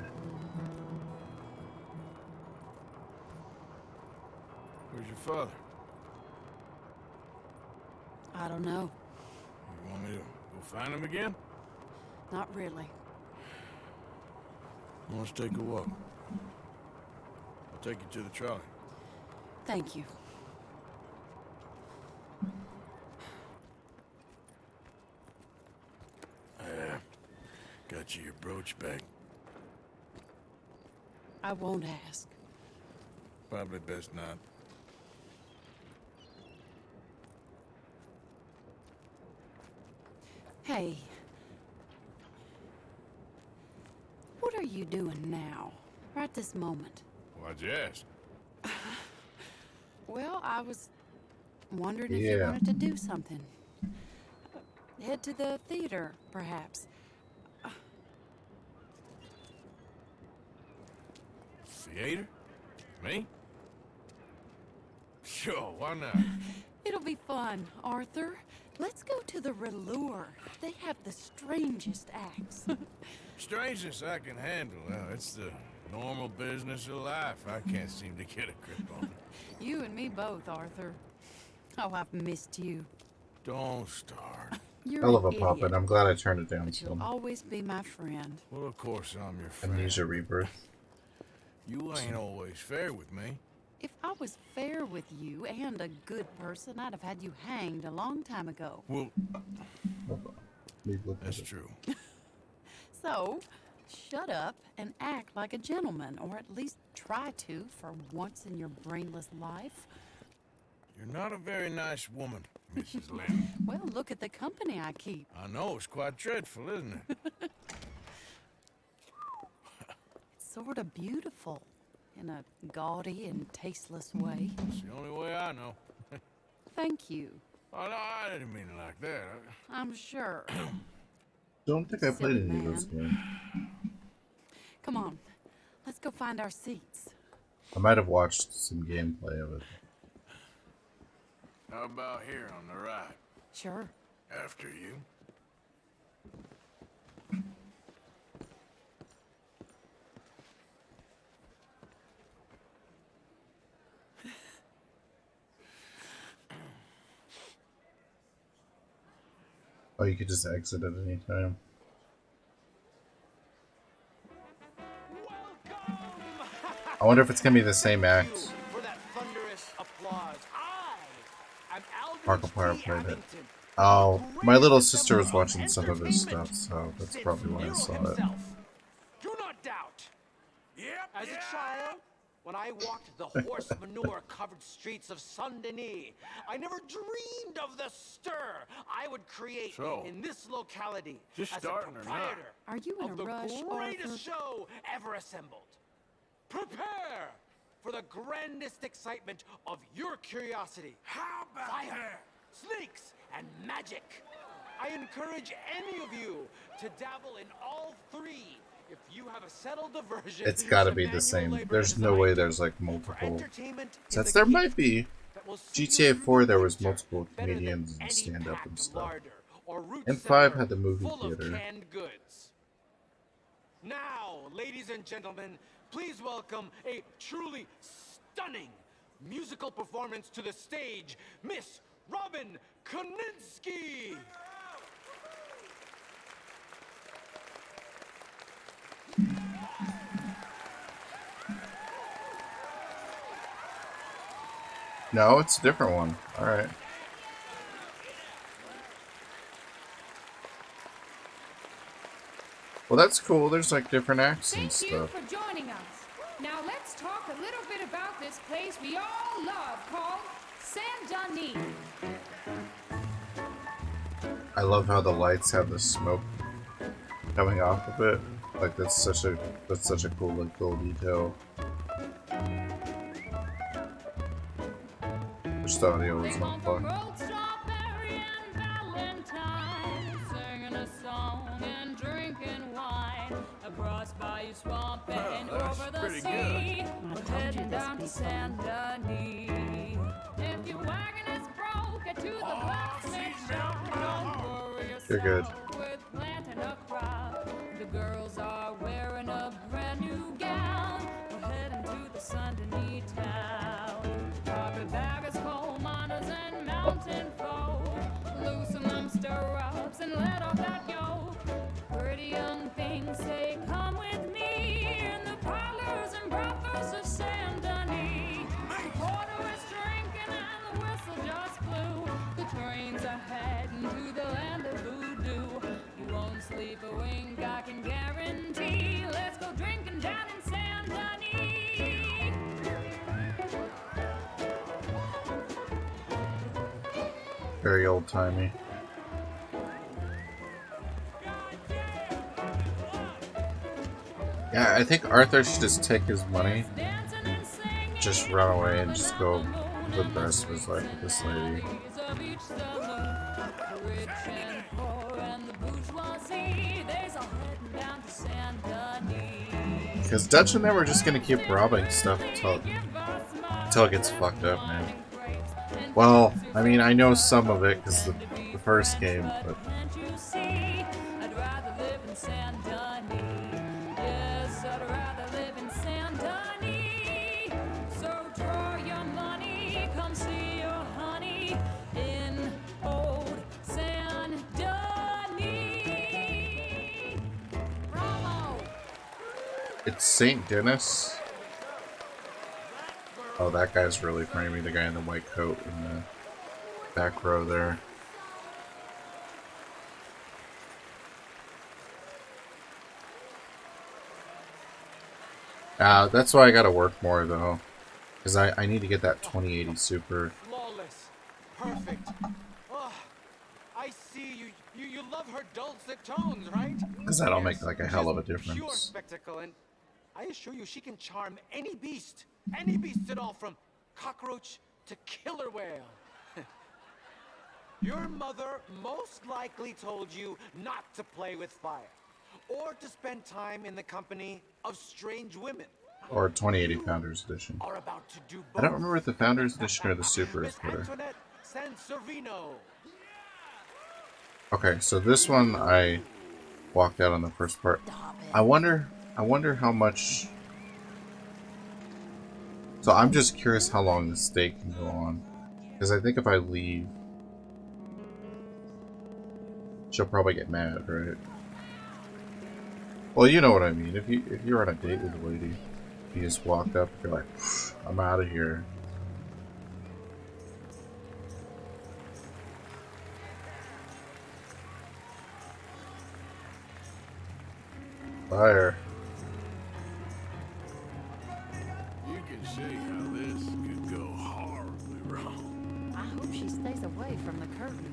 Where's your father? I don't know. You want me to go find him again? Not really. Let's take a walk. I'll take you to the trolley. Thank you. Got you your brooch back. I won't ask. Probably best not. Hey. What are you doing now? Right this moment? Why'd you ask? Well, I was wondering if you Yeah. wanted to do something. Head to the theater, perhaps. Theater? Me? Sure, why not? It'll be fun, Arthur. Let's go to the Relure. They have the strangest acts. Strangeness I can handle. It's the normal business of life. I can't seem to get a grip on it. You and me both, Arthur. Oh, I've missed you. Don't start. You're I love a an pop-in. idiot, I'm glad I turned it down but you'll some. always be my friend. Well, of course I'm your friend. Amnesia Rebirth. You ain't always fair with me. If I was fair with you and a good person, I'd have had you hanged a long time ago. Well, that's true. So, shut up and act like a gentleman, or at least try to for once in your brainless life. You're not a very nice woman, Mrs. Lynn. Well, look at the company I keep. I know, it's quite dreadful, isn't it? It's sort of beautiful, in a gaudy and tasteless way. It's the only way I know. Thank you. Oh, no, I didn't mean it like that. I'm sure. Don't think I played Silly any of those games. Come on, let's go find our seats. I might have watched some gameplay of it. How about here on the right? Sure. After you. Oh, you could just exit at any time. I wonder if it's gonna be the same act. For that thunderous applause. I'm Markiplier played it. Oh, my little sister was watching some of his stuff, so that's probably why I saw it. Do not doubt. As a child, when I walked the horse manure-covered streets of Saint Denis, I never dreamed of the stir I would create in this locality just as a starting or not? proprietor Are you in of a the rush, greatest Arthur? show ever assembled. Prepare for the grandest excitement of your curiosity. How about Fire, that? snakes, and magic. I encourage any of you to dabble in all three if you have a settled aversion. It's gotta be the same. There's no way there's like multiple sets. There might be. GTA 4 there was multiple comedians and stand-up and stuff. And 5 had the movie theater. Now, ladies and gentlemen, please welcome a truly stunning musical performance to the stage, Miss Robin Koninsky. No, it's a different one. Alright. Well, that's cool. There's like different acts and Thank you stuff. for joining us. Now let's talk a little bit about this place we all love called Saint Denis. I love how the lights have the smoke coming off of it. Like that's such a cool like little detail. Wish the audio was on fuck. Singing a song and drinking wine across Bayou Swamp and over the sea. We're heading down to Saint Denis. If your wagon is broke, get to the blacksmith shop. Don't worry You're good. yourself with planting a crop. The girls are wearing a brand new gown. We're heading to the Saint Denis town. Carpetbaggers, coal miners, and mountain folk. Loosen them stirrups and let off that yoke. Pretty young things say, come with me in the parlors and brothels of Saint Denis. The porter is drinking and the whistle just blew. The trains are heading to the land of voodoo. You won't sleep a wink, I can guarantee. Let's go drinking down in Saint Denis. Very old timey. Yeah, I think Arthur should just take his money, just run away and just go live the rest of his life with this lady. Because Dutch and them are just gonna keep robbing stuff until it gets fucked up, man. Well, I mean, I know some of it because the first game, but I'd rather live in Saint Denis. Yes, I'd rather live in Saint Denis. So draw your money, come see your honey in old Saint Denis. Bravo! it's St. Denis. Oh, that guy's really framing the guy in the white coat in the back row there. That's why I gotta work more though. Because I need to get that 2080 Super. Flawless. Perfect. Oh, I see you love her dulcet tones, right? Because that'll make Yes, like a hell of a pure difference. spectacle, and I assure you she can charm any beast at all, from cockroach to killer whale. Your mother most likely told you not to play with fire, or to spend time in the company of strange women. Or 2080 Founders Edition. Are about to do I don't remember if the Founders Edition or the Super is better. Antoinette Sanservino. Okay, so this one I walked out on the first part. I wonder how much. So I'm just curious how long this stay can go on, because I think if I leave, she'll probably get mad, right? Well, you know what I mean. If you're on a date with a lady, you just walk up, you're like, I'm out of here. Fire. You can see how this could go horribly wrong. I hope she stays away from the curtain.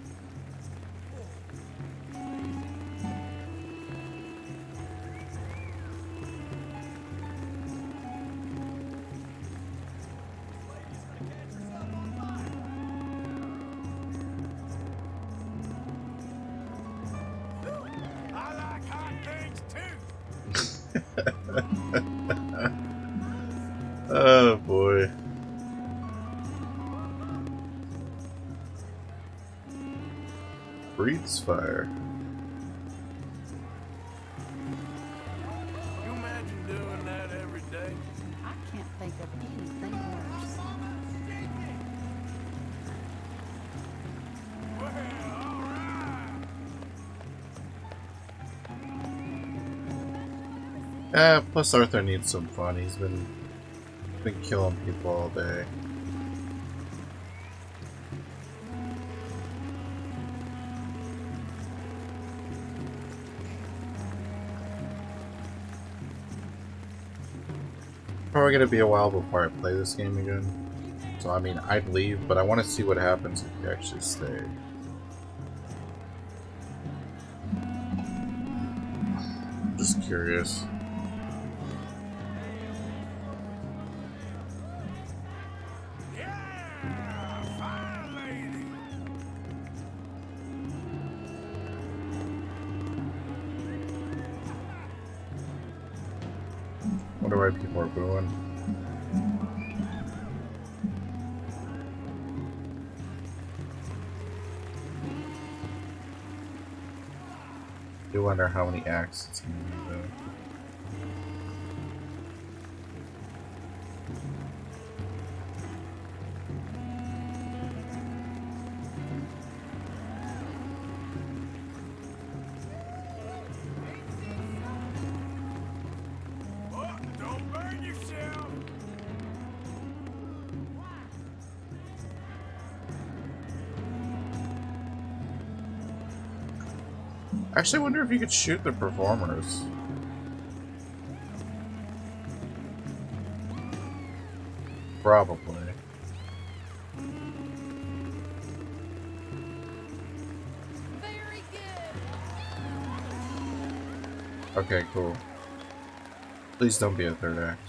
I like hot things too. Oh boy. Breathes fire. You imagine doing that every day? I can't think of anything worse. Plus Arthur needs some fun. He's been killing people all day. Probably gonna be a while before I play this game again. So I mean, I'd leave, but I want to see what happens if you actually stay. Just curious. Wonder why people are booing. Do wonder how many acts it's gonna be though. Don't burn yourself. I actually wonder if you could shoot the performers. Probably. Very good. Okay, cool. Please don't be a third act.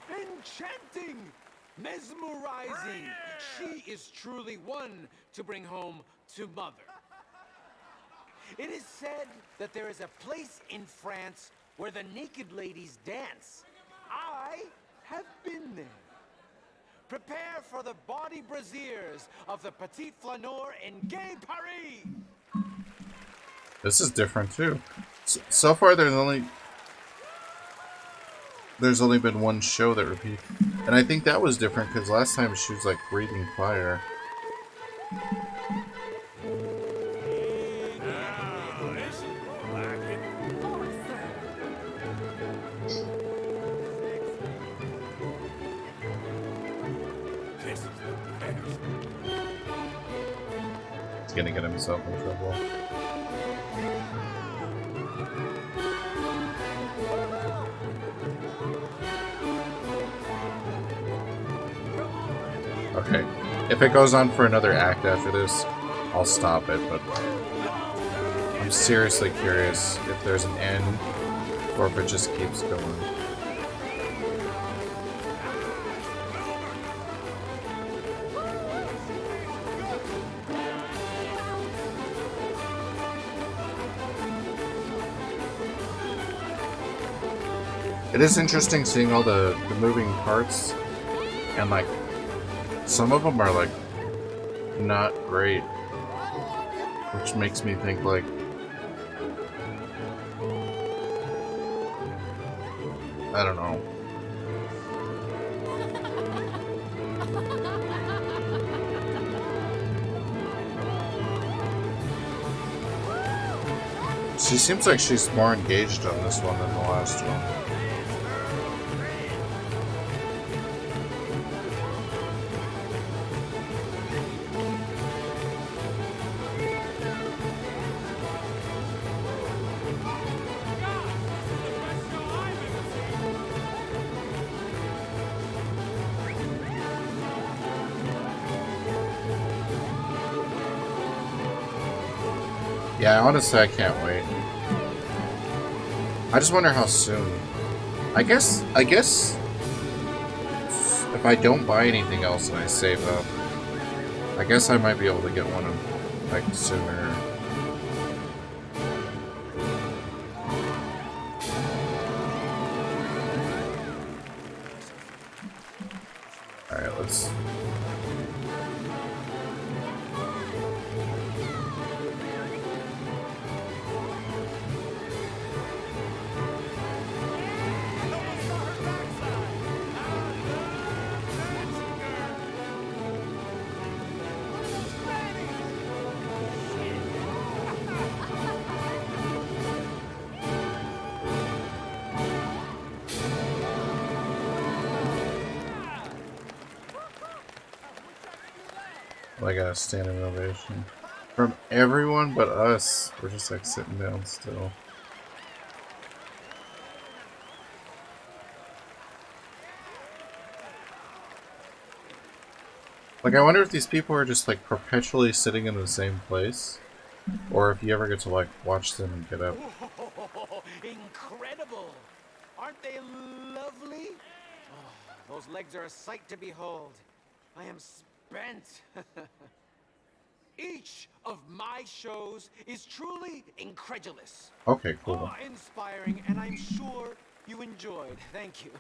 Enchanting! Mesmerizing! She is truly one to bring home to mother. It is said that there is a place in France where the naked ladies dance. I have been there. Prepare for the bawdy brassiers of the Petit Flaneur in Gay Paris! This is different too. So far, there's only been one show that repeats, and I think that was different because last time she was like breathing fire. He's gonna get himself in trouble. Okay, if it goes on for another act after this, I'll stop it, but I'm seriously curious if there's an end or if it just keeps going. It is interesting seeing all the moving parts, and like some of them are like not great, which makes me think like I don't know. She seems like she's more engaged on this one than the last one. Yeah, honestly, I can't wait. I just wonder how soon. I guess if I don't buy anything else and I save up, I guess I might be able to get one like sooner. All right, let's. Like a standing ovation from everyone but us. We're just like sitting down still. Like, I wonder if these people are just like perpetually sitting in the same place, or if you ever get to like watch them get up. Oh, incredible! Aren't they lovely? Oh, those legs are a sight to behold. I am spent. Each of my shows is truly incredulous. Okay, cool. Awe-inspiring, and I'm sure you enjoyed. Thank you.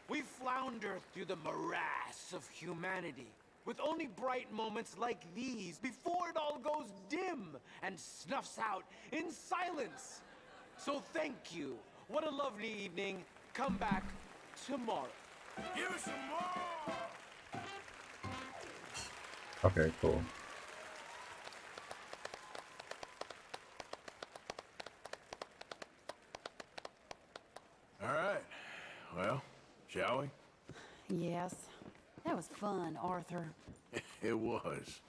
We flounder through the morass of humanity, with only bright moments like these before it all goes dim and snuffs out in silence. So thank you. What a lovely evening. Come back tomorrow. Give us some more! Okay, cool. All right. Well, shall we? Yes. That was fun, Arthur. It was.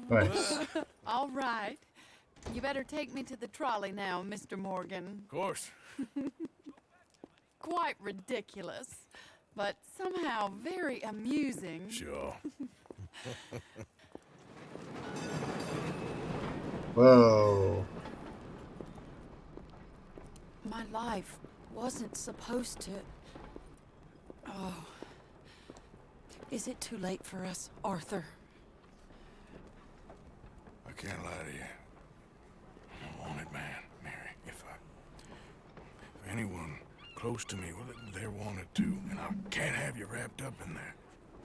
Nice. All right. You better take me to the trolley now, Mr. Morgan. Of course. Quite ridiculous, but somehow very amusing. Sure. Whoa. My life wasn't supposed to... Oh. Is it too late for us, Arthur? I can't lie to you. I'm a wanted man, Mary. If anyone close to me, well, they're wanted too, and I can't have you wrapped up in there.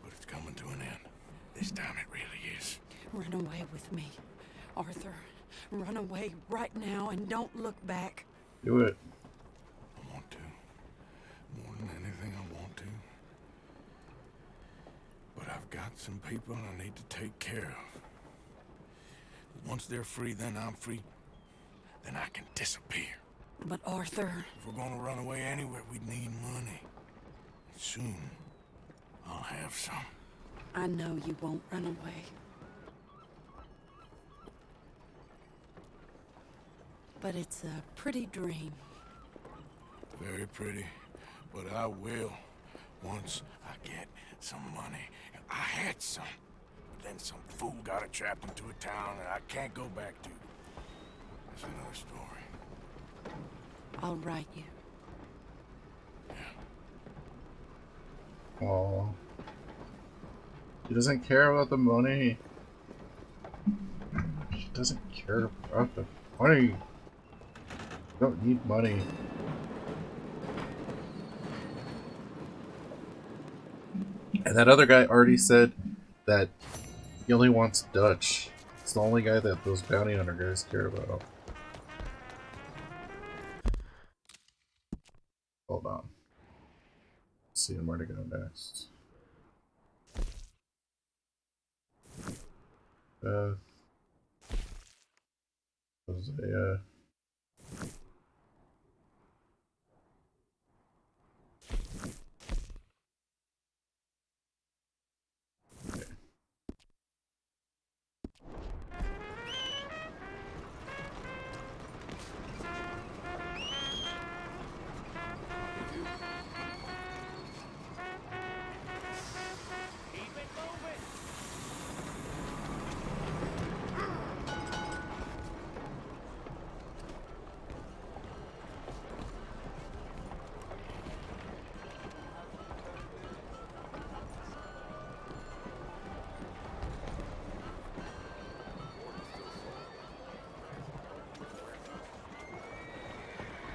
But it's coming to an end. This time it really is. Run away with me, Arthur. Run away right now and don't look back. Do it. I want to. More than anything, I want to. But I've got some people I need to take care of. Once they're free, then I'm free. Then I can disappear. But Arthur... If we're gonna run away anywhere, we'd need money. And soon, I'll have some. I know you won't run away. But it's a pretty dream. Very pretty. But I will. Once I get some money. And I had some. But then some fool got it trapped into a town that I can't go back to. That's another story. I'll write you. Oh. She doesn't care about the money. She doesn't care about the money. You don't need money. And that other guy already said that he only wants Dutch. It's the only guy that those bounty hunter guys care about. Hold on. Seeing where to go next. Hosea.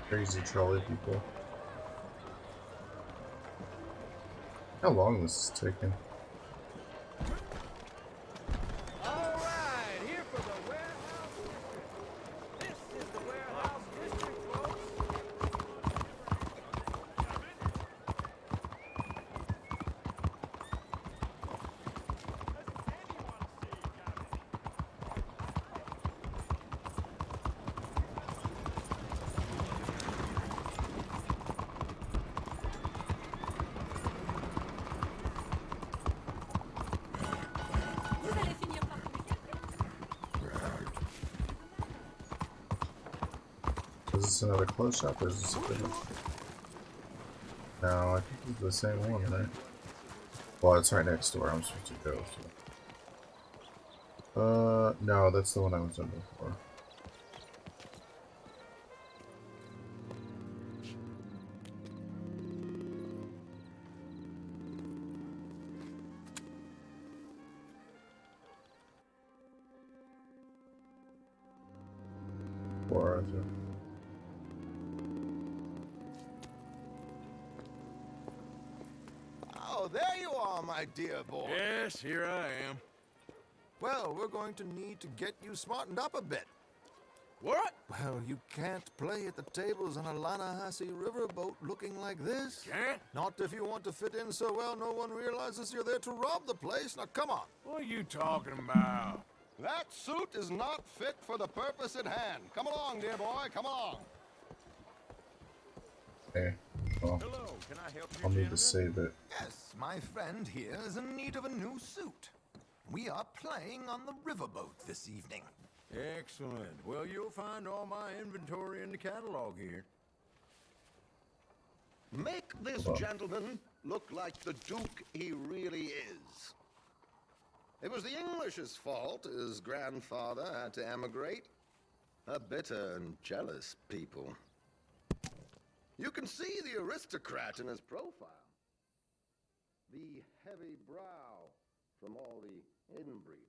Crazy trolley people. How long this is taking? Alright, here for the warehouse district. This is the warehouse district, folks. Is this another clothes shop or is this a different? No, I think it's the same one, right? Well, it's right next to where I'm supposed to go, so. No, that's the one I was in before. Poor Arthur. Oh, there you are, my dear boy. Yes, here I am. Well, we're going to need to get you smartened up a bit. What? Well, you can't play at the tables on a Lannahechee riverboat looking like this. Can't? Not if you want to fit in so well no one realizes you're there to rob the place. Now, come on. What are you talking about? That suit is not fit for the purpose at hand. Come along, dear boy, come along. Okay, well, Hello, can I help you, I'll need gentlemen? to save it. Yes, my friend here is in need of a new suit. We are playing on the riverboat this evening. Excellent. Well, you'll find all my inventory in the catalog here. Make this gentleman look like the Duke he really is. It was the English's fault his grandfather had to emigrate. A bitter and jealous people. You can see the aristocrat in his profile. The heavy brow from all the inbreeding.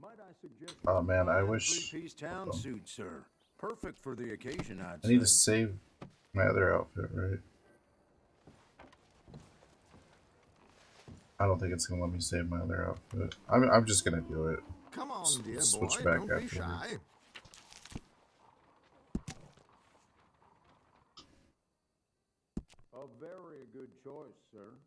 Might I suggest Oh man, I wish. three-piece town suit, sir. Perfect for the occasion, I'd I need to say. save my other outfit, right? I don't think it's gonna let me save my other outfit. I'm just gonna do it. Come on, dear Switch boy, back don't be after. shy. A very good choice, sir.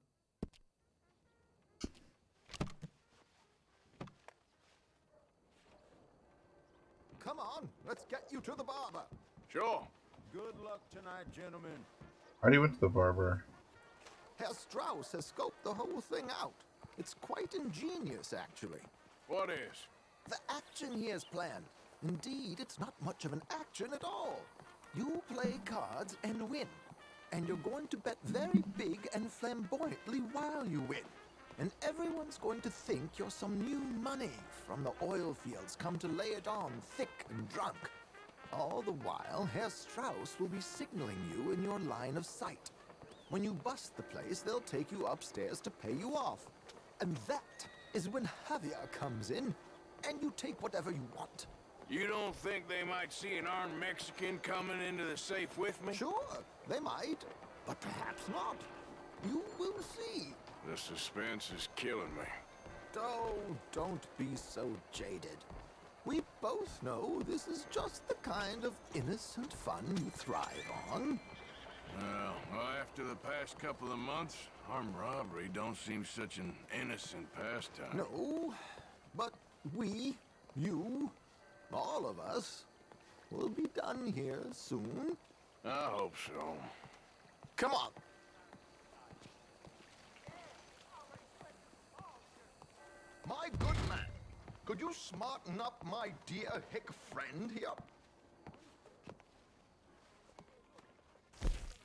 Come on, let's get you to the barber. Sure. Good luck tonight, gentlemen. I already went to the barber. Herr Strauss has scoped the whole thing out. It's quite ingenious, actually. What is? The action he has planned. Indeed, it's not much of an action at all. You play cards and win. And you're going to bet very big and flamboyantly while you win. And everyone's going to think you're some new money from the oil fields come to lay it on thick and drunk. All the while, Herr Strauss will be signaling you in your line of sight. When you bust the place, they'll take you upstairs to pay you off. And that is when Javier comes in, and you take whatever you want. You don't think they might see an armed Mexican coming into the safe with me? Sure, they might, but perhaps not. You will see. The suspense is killing me. Oh, don't be so jaded. We both know this is just the kind of innocent fun you thrive on. Well, after the past couple of months, armed robbery don't seem such an innocent pastime. No, but we, you, all of us, will be done here soon. I hope so. Come on. My good man, could you smarten up my dear hick friend here?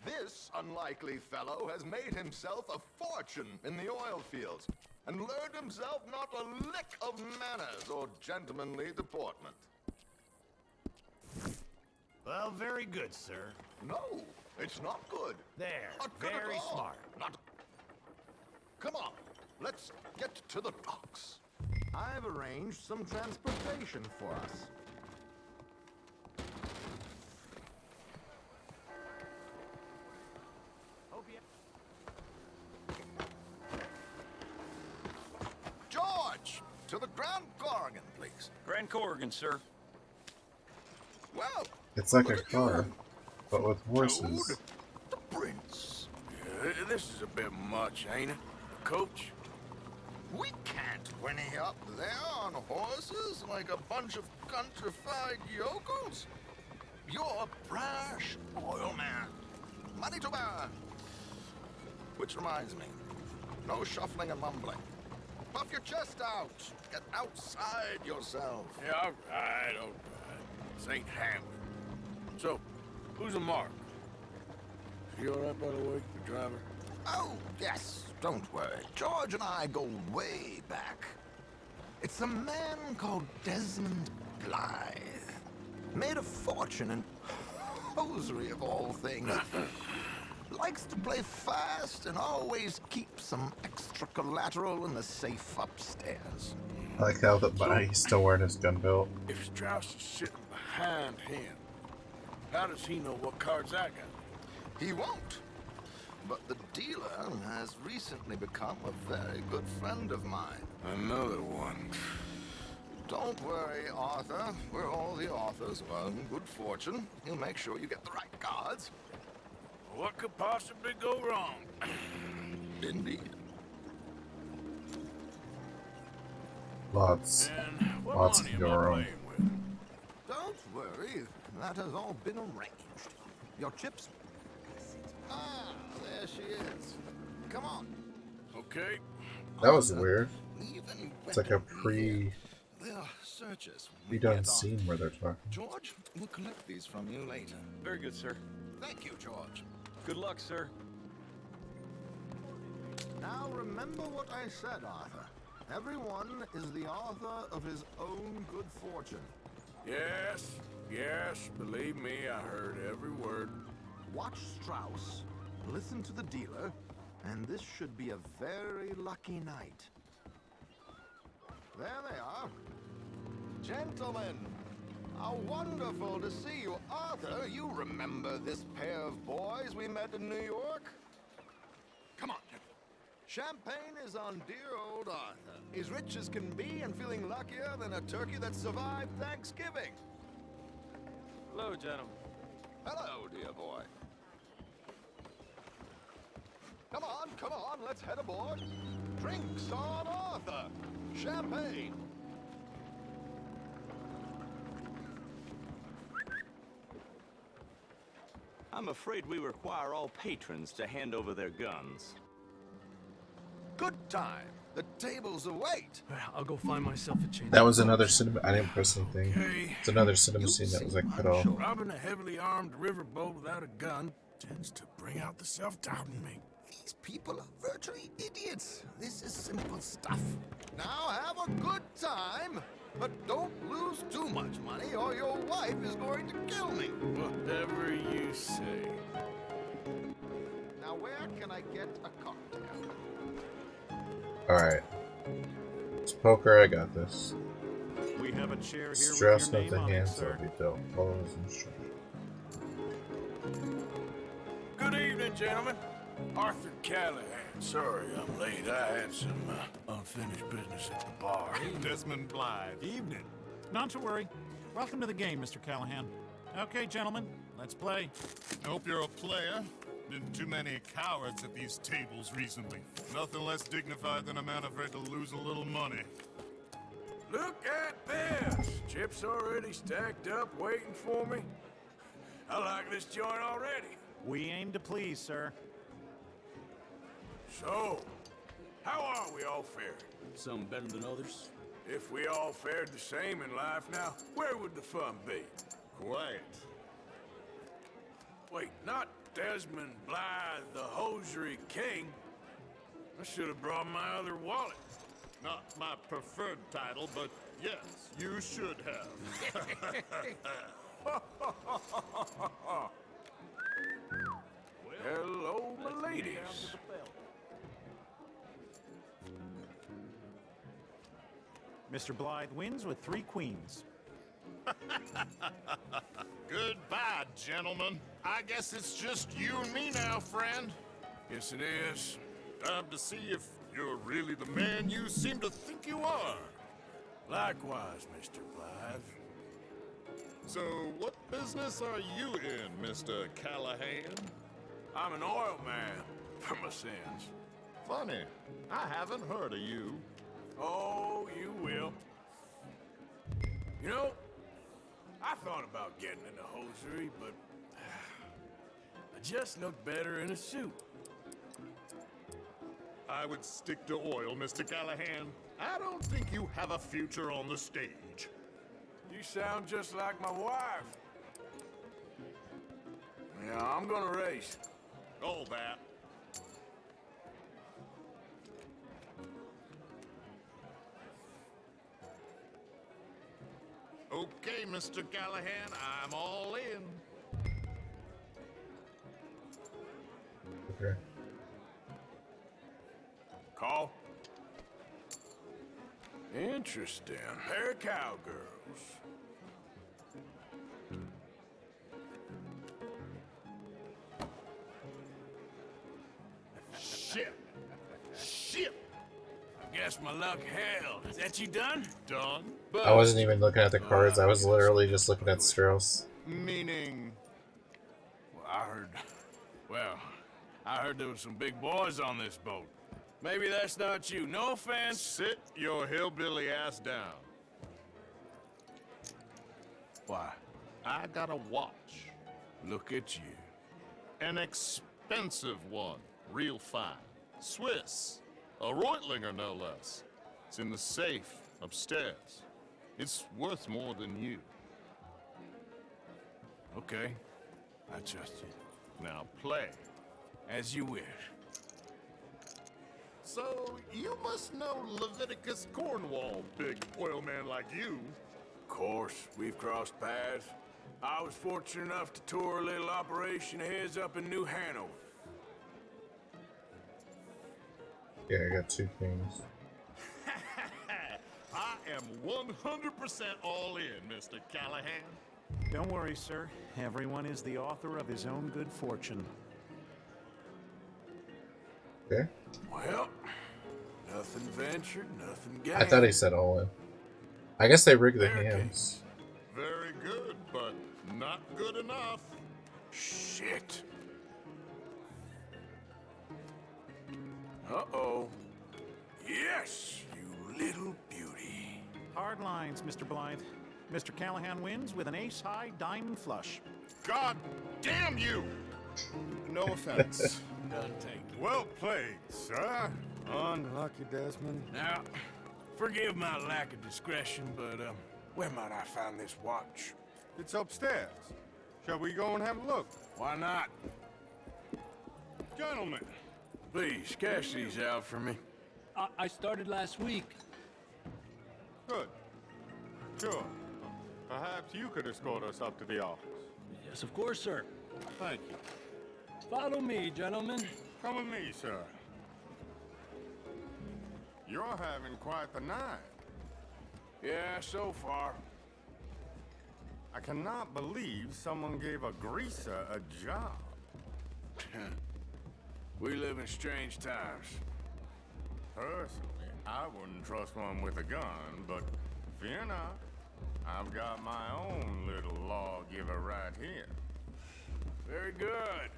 This unlikely fellow has made himself a fortune in the oil fields and learned himself not a lick of manners or gentlemanly deportment. Well, very good, sir. No, it's not good. There, Not good very at all. smart. Not... Come on, let's get to the docks. I've arranged some transportation for us. George, to the Grand Corrigan, please. Grand Corrigan, sir. Well, It's like a car, but with horses. the prince. Yeah, this is a bit much, ain't it? A coach? We can't whinny up there on horses like a bunch of countrified yokels. You're a brash oil man. Money to burn. Which reminds me, no shuffling and mumbling. Puff your chest out. Get outside yourself. Yeah, all right. This ain't Hamlet. So, who's a mark? Is he all right, by the way, the driver? Oh, yes. Don't worry. George and I go way back. It's a man called Desmond Blythe. Made a fortune in hosiery of all things. Likes to play fast and always keep some extra collateral in the safe upstairs. I like how he's still wearing his gun belt. If Strauss is sitting behind him, how does he know what cards I got? He won't. But the dealer has recently become a very good friend of mine. Another one. Don't worry, Arthur. We're all the authors of good fortune. He'll make sure you get the right cards. What could possibly go wrong? Indeed. Lots What to go wrong. Don't worry. That has all been arranged. Your chips? Ah, there she is. Come on. Okay. That was weird. Even It's like a pre-done There are searches. when we get on. scene where they're talking. George, we'll collect these from you later. Very good, sir. Thank you, George. Good luck, sir. Now remember what I said, Arthur. Everyone is the author of his own good fortune. Yes, believe me, I heard every word. Watch Strauss, listen to the dealer, and this should be a very lucky night. There they are. Gentlemen, how wonderful to see you. Arthur, you remember this pair of boys we met in New York? Come on. Champagne is on dear old Arthur. He's rich as can be and feeling luckier than a turkey that survived Thanksgiving. Hello, gentlemen. Hello, dear boy. Come on, let's head aboard. Drinks on Arthur. Champagne. I'm afraid we require all patrons to hand over their guns. Good time. The tables await. I'll go find myself a change. That was another cinema. I didn't press anything. It's another cinema scene that was like cut off. Robbing a heavily armed riverboat without a gun tends to bring out the self-doubt in me. These people are virtually idiots. This is simple stuff. Now have a good time, but don't lose too much money or your wife is going to kill me. Whatever you say. Now where can I get a cocktail? Alright. It's poker, I got this. We have a chair here Stress with your not the name on it, hands sir. will be dealt. Follow his instructions. Good evening, gentlemen. Arthur Callahan. Sorry I'm late. I had some unfinished business at the bar. Desmond Blythe. Evening. Not to worry. Welcome to the game, Mr. Callahan. Okay, gentlemen, let's play. Hope you're a player. Been too many cowards at these tables recently. Nothing less dignified than a man afraid to lose a little money. Look at this! Chips already stacked up, waiting for me. I like this joint already. We aim to please, sir. So, how are we all fared? Some better than others. If we all fared the same in life now, where would the fun be? Quiet. Wait, not Desmond Blythe, the hosiery king. I should have brought my other wallet. Not my preferred title, but yes, you should have. Hello, my ladies. Mr. Blythe wins with 3 queens. Goodbye, gentlemen. I guess it's just you and me now, friend. Yes, it is. Time to see if you're really the man you seem to think you are. Likewise, Mr. Blythe. So, what business are you in, Mr. Callahan? I'm an oil man, for my sins. Funny, I haven't heard of you. Oh, you will. You know, I thought about getting into hosiery, but I just look better in a suit. I would stick to oil, Mr. Callahan. I don't think you have a future on the stage. You sound just like my wife. Yeah, I'm gonna race. All that. Okay, Mr. Callahan, I'm all in. Okay. Call. Interesting. Pair of cowgirls. Shit. Shit. I guess my luck held. Is that you done? Done. I wasn't even looking at the cards. I was literally just looking at Strauss. Meaning? Well, I heard there was some big boys on this boat. Maybe that's not you. No offense. Sit your hillbilly ass down. Why? I got a watch. Look at you. An expensive one. Real fine. Swiss. A Reutlinger, no less. It's in the safe upstairs. It's worth more than you. Okay. I trust you. Now play. As you wish. So, you must know Leviticus Cornwall, big oil man like you. Of course, we've crossed paths. I was fortunate enough to tour a little operation of his up in New Hanover. Yeah, I got 2 queens. I am 100% all in, Mr. Callahan. Don't worry, sir. Everyone is the author of his own good fortune. Okay. Well, nothing ventured, nothing gained. I thought he said all in. I guess they rigged the hands. Very good, but not good enough. Shit. Uh-oh. Yes, you little beauty. Hard lines, Mr. Blythe. Mr. Callahan wins with an ace-high diamond flush. God damn you! No offense. Done taken. Well played, sir. Unlucky, Desmond. Now, forgive my lack of discretion, but, where might I find this watch? It's upstairs. Shall we go and have a look? Why not? Gentlemen. Please, cash these out for me. I started last week. Good. Sure. Perhaps you could escort us up to the office. Yes, of course, sir. Thank you. Follow me, gentlemen. Come with me, sir. You're having quite the night. Yeah, so far. I cannot believe someone gave a greaser a job. We live in strange times. Personally, I wouldn't trust one with a gun, but fear not. I've got my own little lawgiver right here. Very good.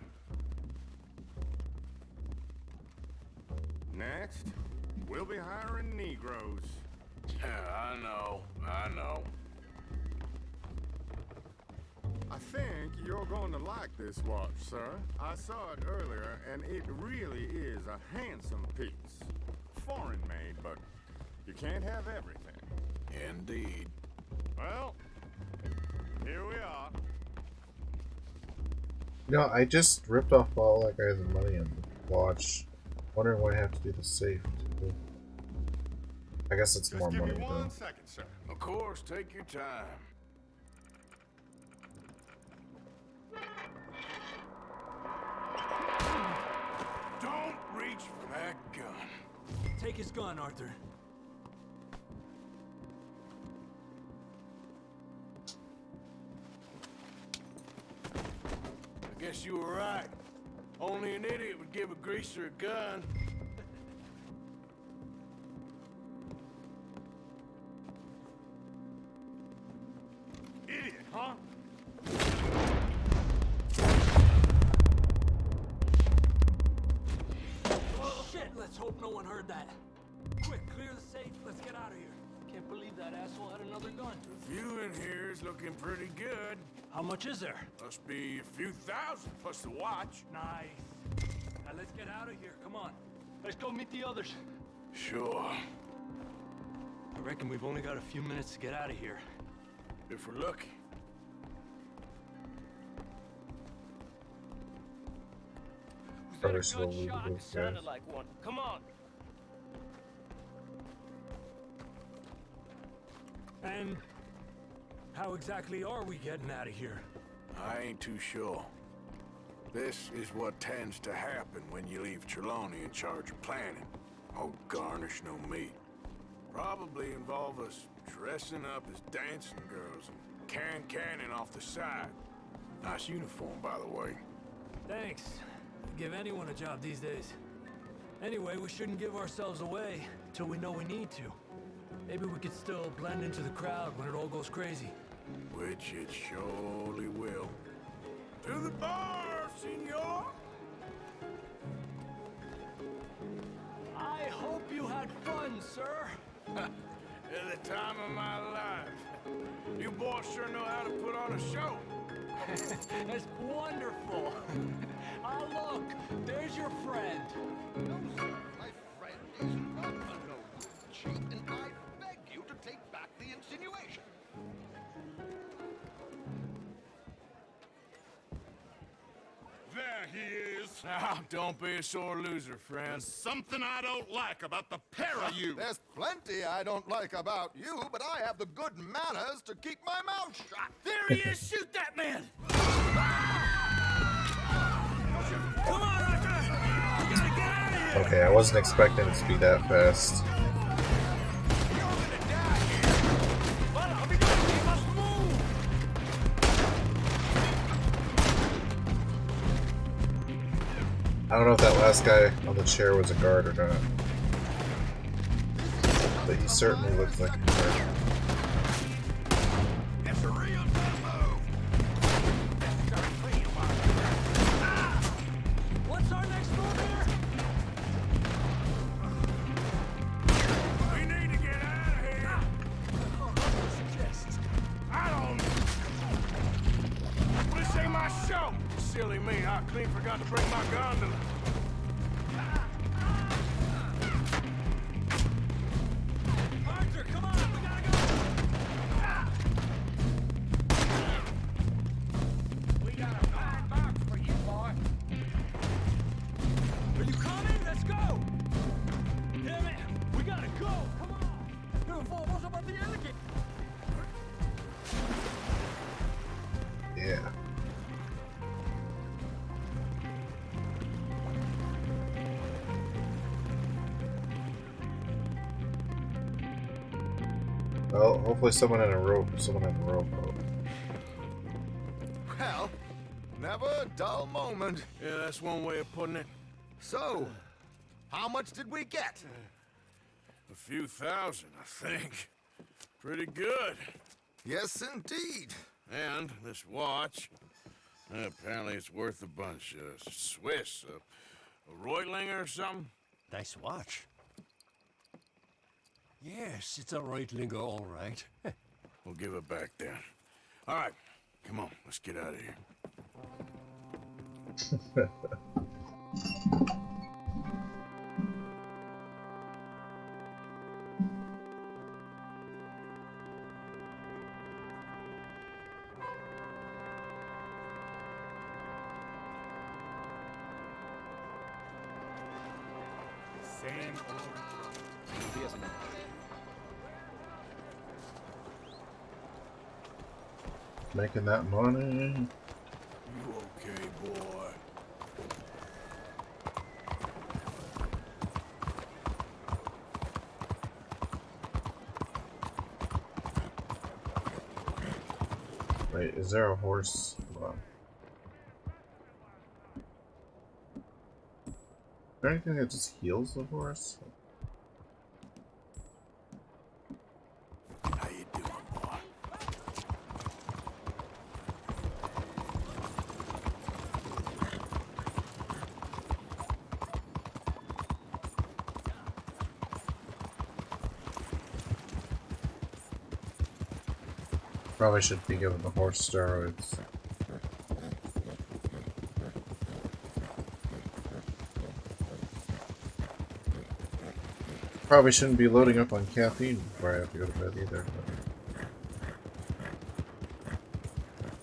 Next, we'll be hiring Negroes. Yeah, I know. I think you're going to like this watch, sir. I saw it earlier, and it really is a handsome piece. Foreign made, but you can't have everything. Indeed. Well, here we are. You know, I just ripped off all that guy's money on the watch. Wondering why I have to do the safe too. I guess it's more money though. 1 second, sir. Of course, take your time. Don't reach for that gun. Take his gun, Arthur. I guess you were right. Only an idiot would give a greaser a gun. Idiot, huh? Oh, shit! Let's hope no one heard that. Quick, clear the safe. Let's get out of here. Can't believe that asshole had another gun. The view in here is looking pretty good. How much is there? Must be a few thousand plus the watch. Nice. Now let's get out of here. Come on. Let's go meet the others. Sure. I reckon we've only got a few minutes to get out of here. If we're lucky. Probably slowly with those guys. Sounded like one. Come on. And how exactly are we getting out of here? I ain't too sure. This is what tends to happen when you leave Trelawney in charge of planning. Oh, garnish no meat. Probably involve us dressing up as dancing girls and canning off the side. Nice uniform, by the way. Thanks. Give anyone a job these days. Anyway, we shouldn't give ourselves away till we know we need to. Maybe we could still blend into the crowd when it all goes crazy. Which it surely will. To the bar, senor! I hope you had fun, sir. At the time of my life. You boys sure know how to put on a show. That's wonderful. Ah, look, there's your friend. No, sir, my friend is not a noble cheat, and I beg you to take back the insinuation. There he is. Now, don't be a sore loser, friend. There's something I don't like about the pair of you. There's plenty I don't like about you, but I have the good manners to keep my mouth shut. There he is! Shoot that man! Come on, Arthur! We gotta get out of here! Okay, I wasn't expecting it to be that fast. I don't know if that last guy on the chair was a guard or not, but he certainly looked like a guard. It's a real dumb move. What's our next move here? We need to get out of here. I don't. This ain't my show. Silly me, I clean forgot to bring my gondola. Arthur, come on, we gotta go! We got a fine box for you, boy. Are you coming? Let's go! Damn it, we gotta go! Come on! No, vamos about the alligator! Yeah. Well, hopefully someone in a rope. Well, never a dull moment. Yeah, that's one way of putting it. So, how much did we get? A few thousand, I think. Pretty good. Yes, indeed. And this watch, apparently it's worth a bunch. Swiss, a Reutlinger or something? Nice watch. Yes, it's a Reutlinger, all right. We'll give it back then. All right, come on, let's get out of here. Same Making that money. You okay, boy? Wait, is there a horse? Hold on. Is there anything that just heals the horse? How you doing, boy? Probably should be giving the horse steroids. Probably shouldn't be loading up on caffeine before I have to go to bed either.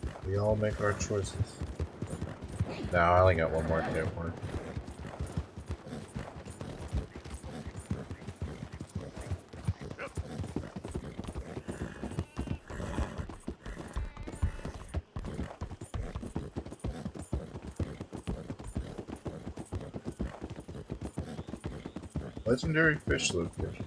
But we all make our choices. No, I only got one more day at work. Legendary fish location.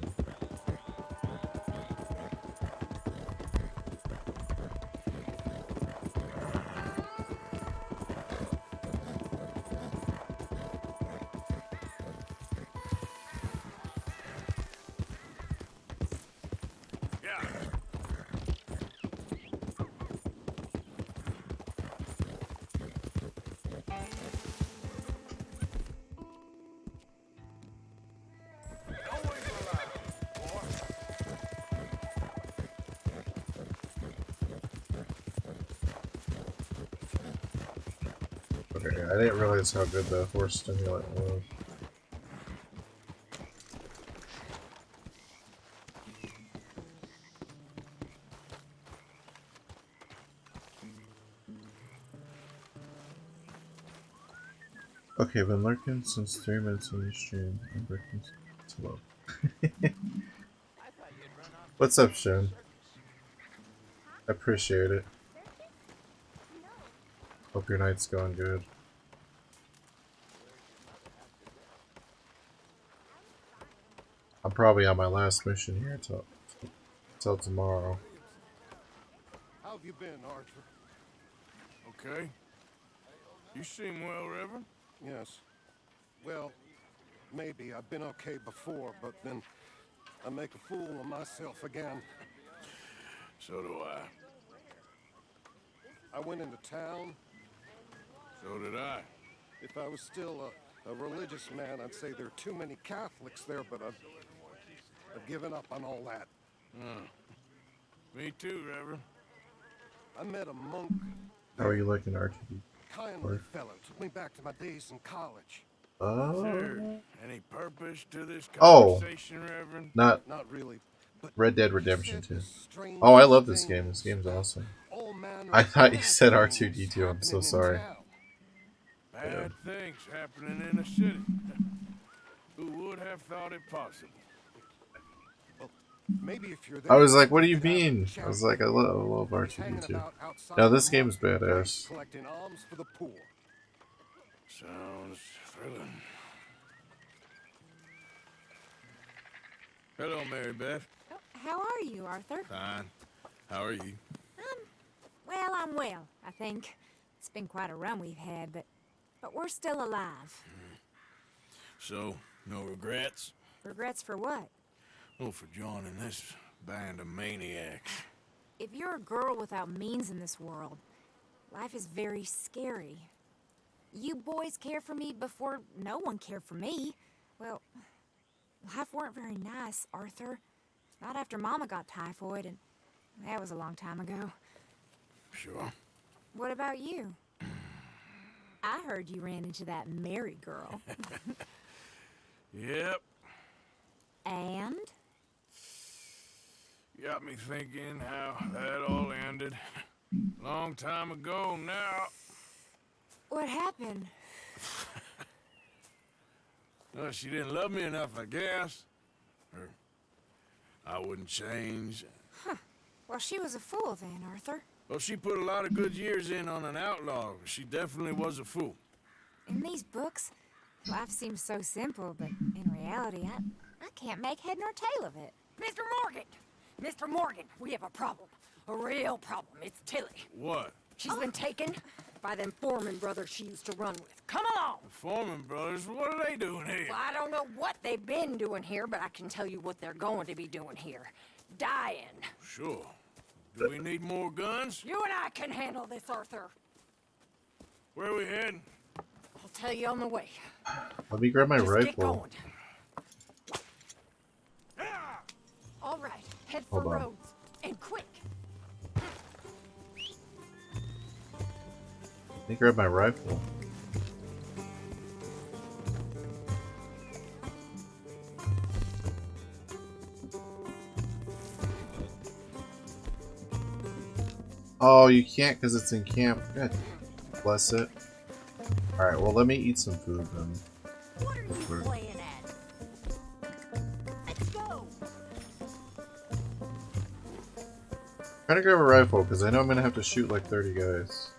Okay, I didn't realize how good the horse stimulant was. Okay, been lurking since 3 minutes on the stream. I'm breaking slow. What's up, Shen? I appreciate it. Hope your night's going good. I'm probably on my last mission here till tomorrow. How have you been, Arthur? Okay. You seem well, Reverend. Yes. Well, maybe. I've been okay before, but then I make a fool of myself again. So do I. I went into town. So did I. If I was still a religious man, I'd say there are too many Catholics there, but I've given up on all that. Me too, Reverend. I met a monk. How are you liking RTD? Kindly fellow. Took me back to my days in college. Is there any purpose to this Oh, conversation, Reverend? Not really. Red Dead Redemption 2. Oh, I love this game. This game's awesome. I thought you said R2-D2. I'm so sorry. Bad things happening in the city. Who would have thought it possible? Maybe if you're there, I was like, what do you mean? I was like, I love R2-D2. Now this game's badass. collecting alms for the poor. Sounds thrilling. Hello, Mary Beth. How are you, Arthur? Fine. How are you? Well, I'm well, I think. It's been quite a run we've had, but we're still alive. So, no regrets? Regrets for what? Oh, for joining this band of maniacs. If you're a girl without means in this world, life is very scary. You boys cared for me before no one cared for me. Well, life weren't very nice, Arthur. Not after Mama got typhoid, and that was a long time ago. Sure. What about you? I heard you ran into that Mary girl. Yep. And? Got me thinking how that all ended. Long time ago now. What happened? Well, she didn't love me enough, I guess. Or I wouldn't change. Huh. Well, she was a fool then, Arthur. Well, she put a lot of good years in on an outlaw. She definitely was a fool. In these books, life seems so simple, but in reality, I can't make head nor tail of it. Mr. Morgan! Mr. Morgan, we have a problem. A real problem. It's Tilly. What? She's been taken by them Foreman brothers she used to run with. Come along! The Foreman brothers? What are they doing here? Well, I don't know what they've been doing here, but I can tell you what they're going to be doing here. Dying. Sure. Do we need more guns? You and I can handle this, Arthur. Where are we heading? I'll tell you on the way. Let me grab my Just get rifle. going. All right, head Hold for on. Rhodes. And quick. Let me grab my rifle. Oh, you can't because it's in camp. God bless it. Alright, well, let me eat some food then. What are you Hopefully. playing at? Let's go. Try to grab a rifle because I know I'm gonna have to shoot like 30 guys.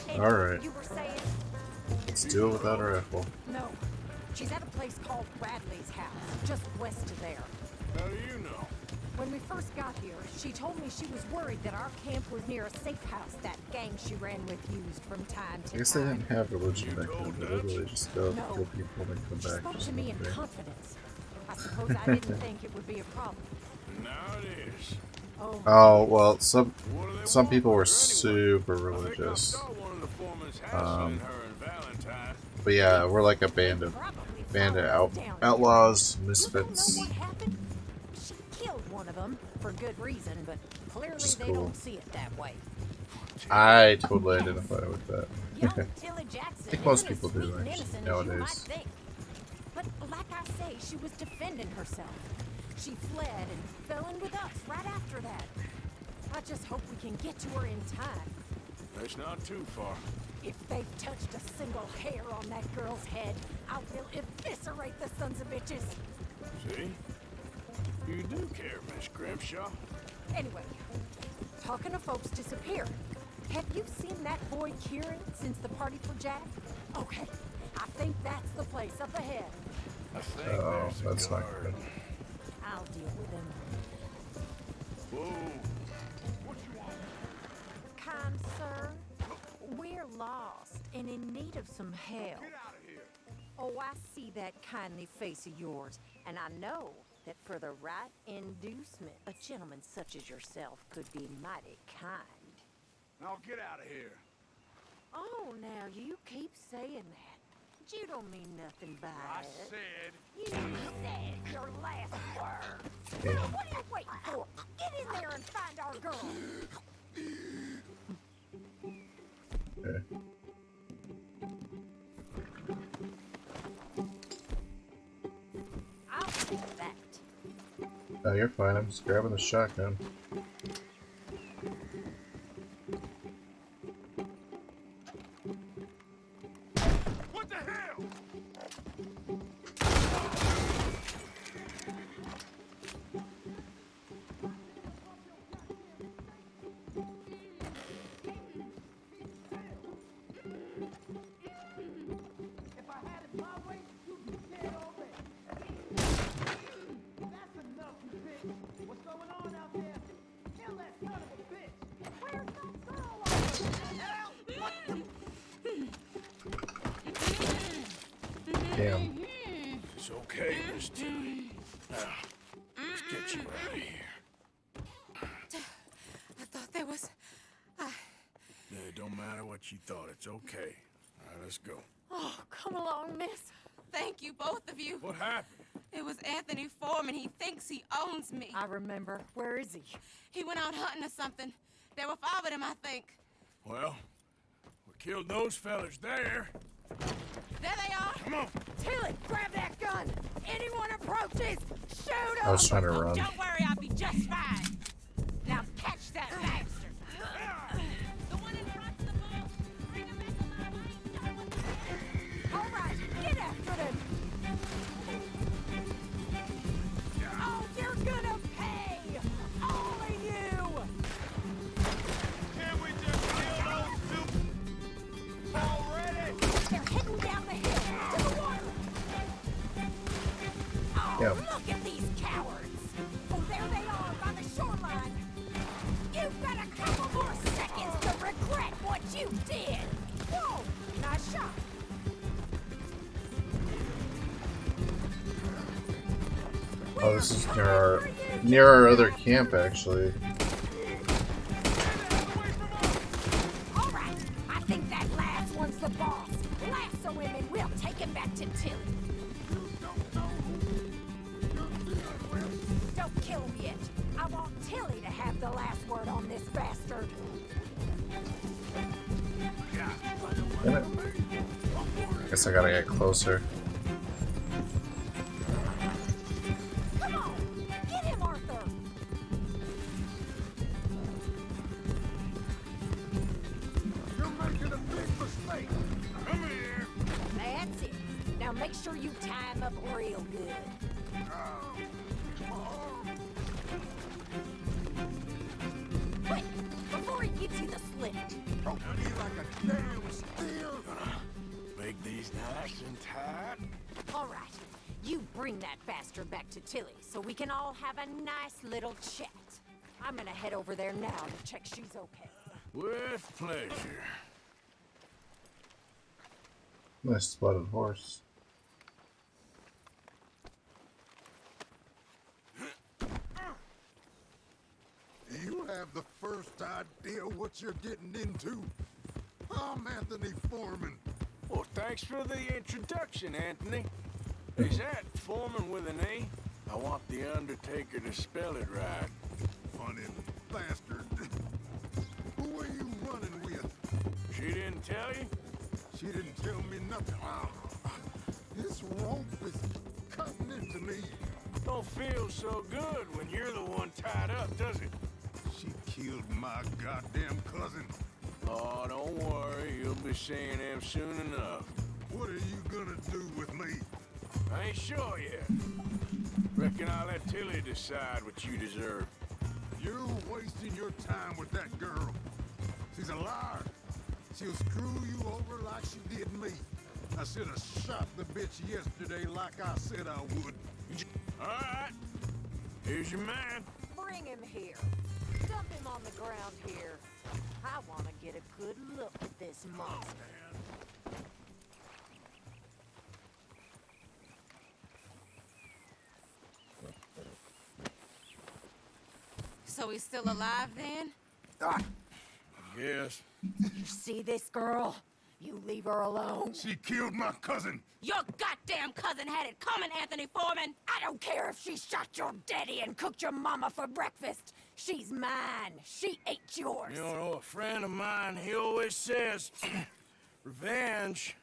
Alright. You were saying? Let's do it without a rifle. No. She's at a place called Bradley's house, just west of there. How do you know? When we first got here, she told me she was worried that our camp was near a safe house that gang she ran with used from time to I guess they time. didn't have religion back then. They literally just go No. kill people and come She back. spoke or to me in something. confidence. I suppose I didn't think it would be a problem. Now it is. Oh well, some people were super religious. But yeah, we're like a band of outlaws, misfits. You know what happened? She killed one of them for good reason, but clearly Which is they cool. don't see it that way. I totally identify with that. Young Tilly Jackson I think most isn't as people do sweet and actually, innocent as you might nowadays. think. But like I say, she was defending herself. She fled and fell in with us right after that. I just hope we can get to her in time. That's not too far. If they've touched a single hair on that girl's head, I will eviscerate the sons of bitches. See? You do care, Miss Grimshaw. Anyway, talking of folks disappearing, have you seen that boy Kieran since the party for Jack? Okay, I think that's the place up ahead. I think Oh, there's a that's not guard. good. I'll deal with him. Whoa. Kind sir, we're lost and in need of some help. Oh, I see that kindly face of yours, and I know that for the right inducement, a gentleman such as yourself could be mighty kind. Now get out of here. Oh, now you keep saying that. But you don't mean nothing by I it. said. You said your last word. Damn. What are you waiting for? Get in there and find our girl. Okay. I'll take that. No, you're fine. I'm just grabbing the shotgun. What the hell? If I had it my way, you'd be dead already. That's enough, you bitch. What's going on out there? Damn. It's okay, Miss Tilly. Now, let's get you out of here. I thought there was... Yeah, it don't matter what you thought. It's okay. All right, let's go. Oh, come along, miss. Thank you, both of you. What happened? It was Anthony Foreman. He thinks he owns me. I remember. Where is he? He went out hunting or something. There were 5 of them, I think. Well, we killed those fellas there. There they are. Come on. Tilly, grab that gun. Anyone approaches, shoot him. I was trying to run. Don't worry, I'll be just fine. Now catch that bastard. The one in front of the boat. Bring him back alive. All right, get after them. Oh, you're gonna pay. All of you. Can't we just kill those two already? They're heading down the hill to the water. Oh, Yeah. look at these cowards. Oh, there they are by the shoreline. You've got a couple more seconds to regret what you did. Whoa, nice shot. Oh, this is near our other camp, actually. All right, I think that last one's the boss. Lasso him and we'll take him back to Tilly. Don't kill him yet. I want Tilly to have the last word on this bastard. Damn it. Guess I gotta get closer. Come on, get him, Arthur. You're making a big mistake. Come here. That's it. Now make sure you tie him up real good. Quick, before he gives you the slip. Oh, be like a damn steer. Make these nice and tight. All right, you bring that bastard back to Tilly so we can all have a nice little chat. I'm gonna head over there now to check she's okay. With pleasure. Nice spotted horse. You have the first idea what you're getting into? I'm Anthony Foreman. Well, thanks for the introduction, Anthony. Is that Foreman with an A? I want the Undertaker to spell it right. Funny bastard. Who are you running with? She didn't tell you? She didn't tell me nothing. This rope is cutting into me. Don't feel so good when you're the one tied up, does it? She killed my goddamn cousin. Oh, don't worry. You'll be seeing him soon enough. What are you gonna do with me? I ain't sure yet. Reckon I'll let Tilly decide what you deserve. You're wasting your time with that girl. She's a liar. She'll screw you over like she did me. I should have shot the bitch yesterday like I said I would. All right. Here's your man. Bring him here. Dump him on the ground here. I want to get a good look at this monster. So he's still alive then? Yes. You see this girl? You leave her alone. She killed my cousin. Your goddamn cousin had it coming, Anthony Foreman. I don't care if she shot your daddy and cooked your mama for breakfast. She's mine. She ate yours. You know, a friend of mine, he always says, revenge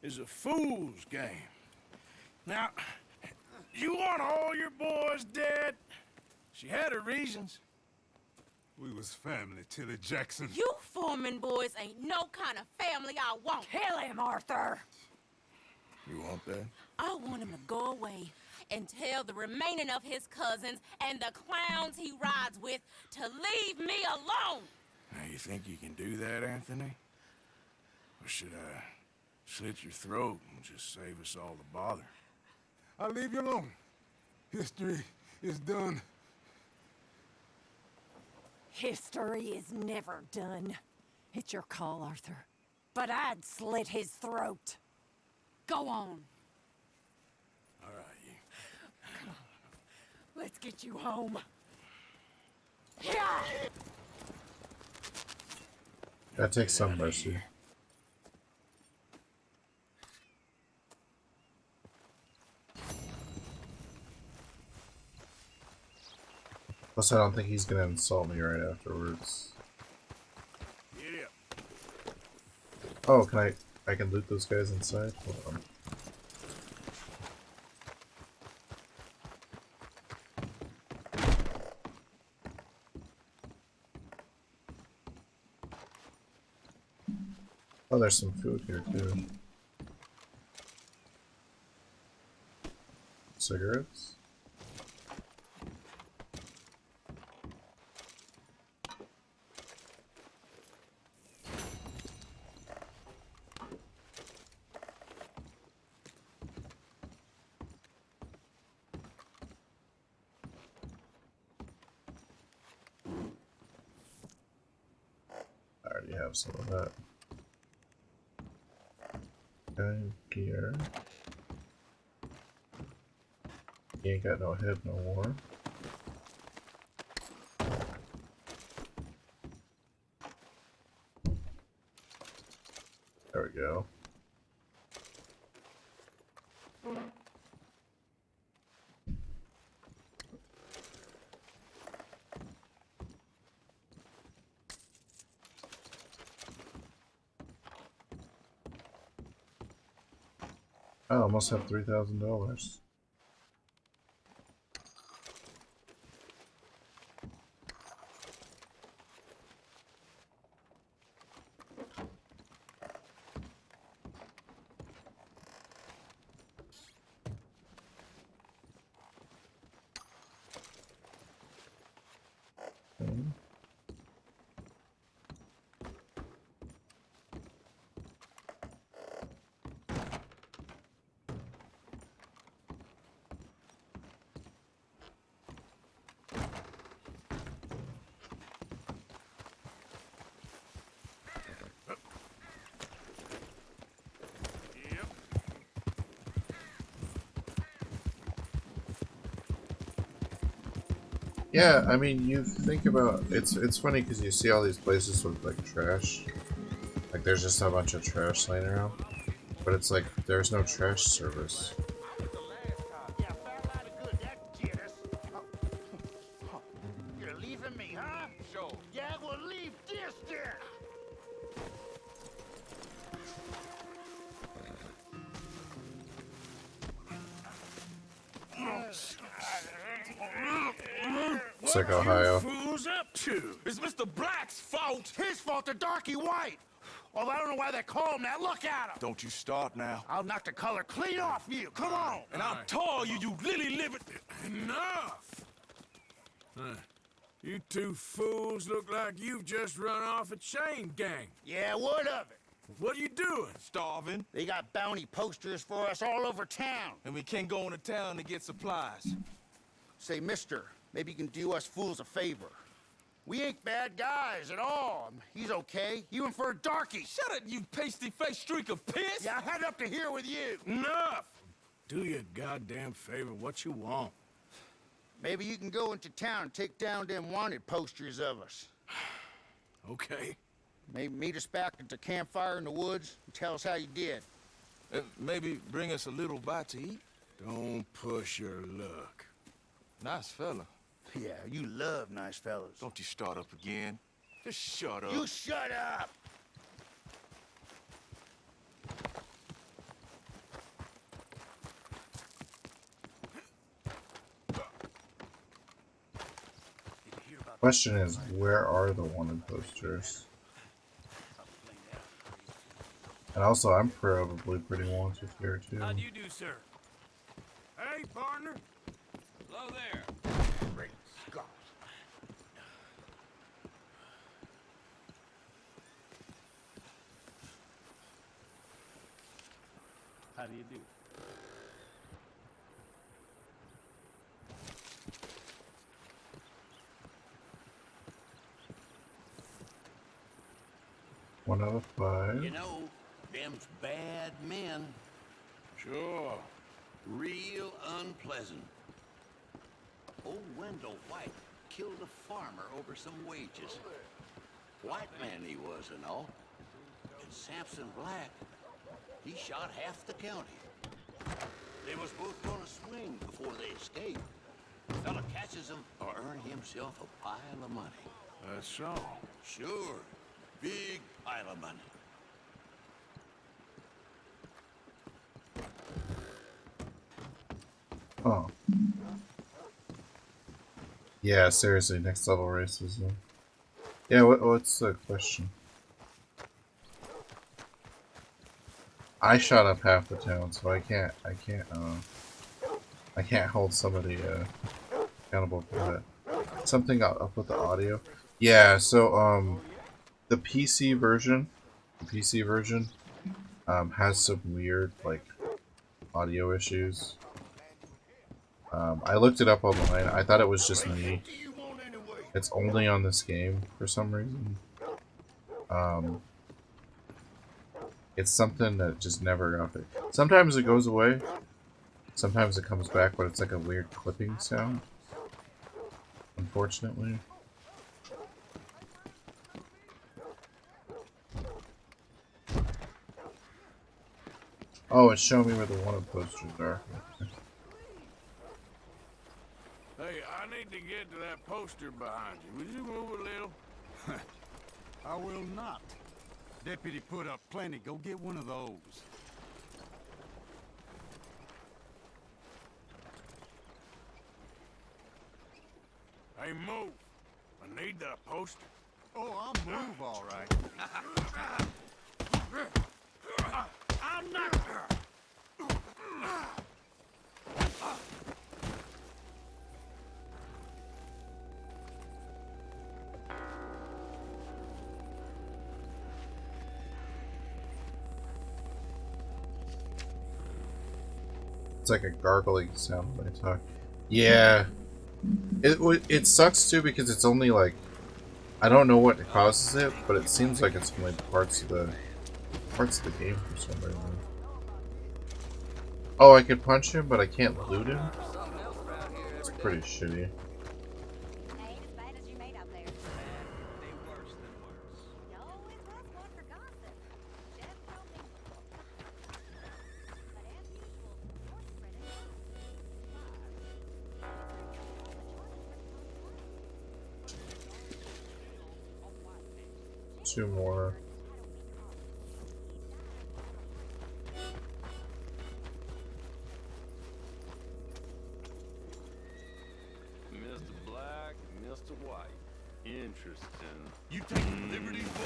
is a fool's game. Now, you want all your boys dead? She had her reasons. We was family, Tilly Jackson. You Foreman boys ain't no kind of family I want. Kill him, Arthur. You want that? I want him to go away and tell the remaining of his cousins and the clowns he rides with to leave me alone. Now, you think you can do that, Anthony? Or should I slit your throat and just save us all the bother? I'll leave you alone. History is done. History is never done. It's your call, Arthur. But I'd slit his throat. Go on. Let's get you home. Gotta take some mercy. Plus, I don't think he's gonna insult me right afterwards. Oh, can I can loot those guys inside? Hold on. Oh, there's some food here too. Cigarettes? I already have some of that. Okay, gear. He ain't got no head no more. There we go. I almost have $3,000. Yeah, I mean, you think about it's funny because you see all these places with like trash, like there's just a bunch of trash laying around, but it's like there's no trash service. You're leaving me, huh? Sure. Yeah, well, leave this there. Sick Ohio. Who's up to? It's Mr. Black's fault. His fault, the darky white. Well, I don't know why they call him that. Look at him. Don't you start now. I'll knock the color clean off you. Come on. And I'll tell you, you lily livered. Enough! You two fools look like you've just run off a chain gang. Yeah, what of it? What are you doing? Starving. They got bounty posters for us all over town. And we can't go into town to get supplies. Say, mister, maybe you can do us fools a favor. We ain't bad guys at all. He's okay. Even for a darky. Shut it, you pasty-faced streak of piss! Yeah, I had up to here with you. Enough! Do your goddamn favor what you want. Maybe you can go into town and take down them wanted posters of us. Okay. Maybe meet us back at the campfire in the woods and tell us how you did. Maybe bring us a little bite to eat? Don't push your luck. Nice fella. Yeah, you love nice fellas. Don't you start up again. Just shut up. You shut up! Question is, where are the wanted posters? And also, I'm probably pretty wanted here too. How do you do, sir? Hey, partner. Hello there. Great Scott. How do you do? One out of 5. You know, them's bad men. Sure. Real unpleasant. Old Wendell White killed a farmer over some wages. White man he was and all. And Samson Black, he shot half the county. They was both gonna swing before they escaped. Fella catches him or earn himself a pile of money. That's so. Sure. Big pile of money. Oh. Yeah, seriously, next level racism. Yeah, what's the question? I shot up half the town, so I can't hold somebody accountable for that. Something up with the audio. Yeah, so the PC version, has some weird like audio issues. I looked it up online. I thought it was just me. It's only on this game for some reason. It's something that just never got fixed. Sometimes it goes away. Sometimes it comes back, but it's like a weird clipping sound. Unfortunately. Oh, it's showing me where the wanted posters are. Hey, I need to get to that poster behind you. Would you move a little? I will not. Deputy put up plenty. Go get one of those. Hey, move. I need that poster. Oh, I'll move, all right. I'm not... It's like a gargling sound when I talk. Yeah. It sucks too because it's only like, I don't know what causes it, but it seems like it's only parts of the game for some reason. Oh, I could punch him, but I can't loot him? It's pretty shitty. Two more. Mr. Black, Mr. White. Interesting. You taking liberties, boy?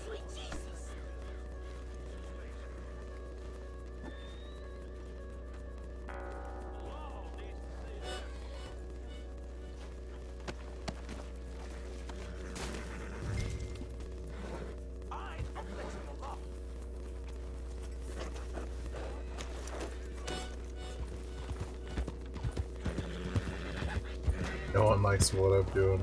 Sweet Jesus. No one likes what I'm doing.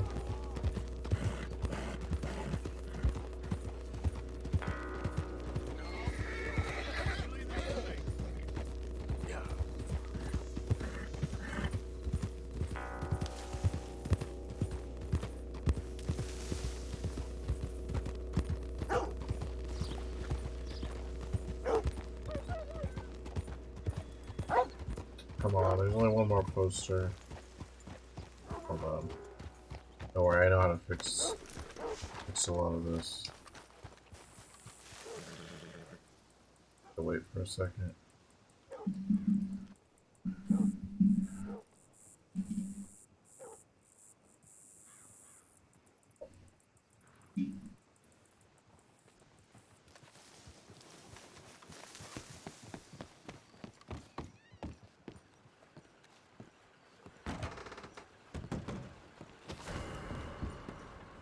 Come on, there's only one more poster. Hold on. Don't worry, I know how to fix a lot of this. So wait for a second.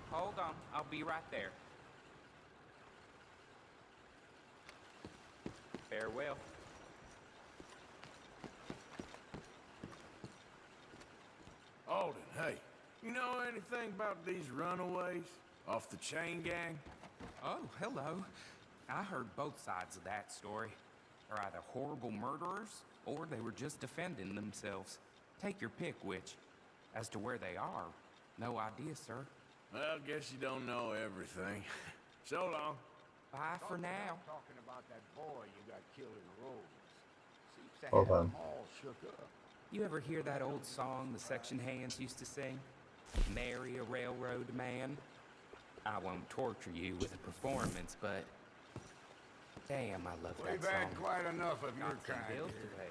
Hold on, I'll be right there. Farewell. Alden, hey. You know anything about these runaways off the chain gang? Oh, hello. I heard both sides of that story. are either horrible murderers or they were just defending themselves. Take your pick, which. As to where they are, no idea, sir. Well, guess you don't know everything. So long. Bye for now. Talking about that boy you got killed in the road. Seems to Hold have on. them all shook up. You ever hear that old song the section hands used to sing? Marry a railroad man? I won't torture you with a performance, but damn, I love that We've song. had quite enough of your Got some kind bills here. to pay,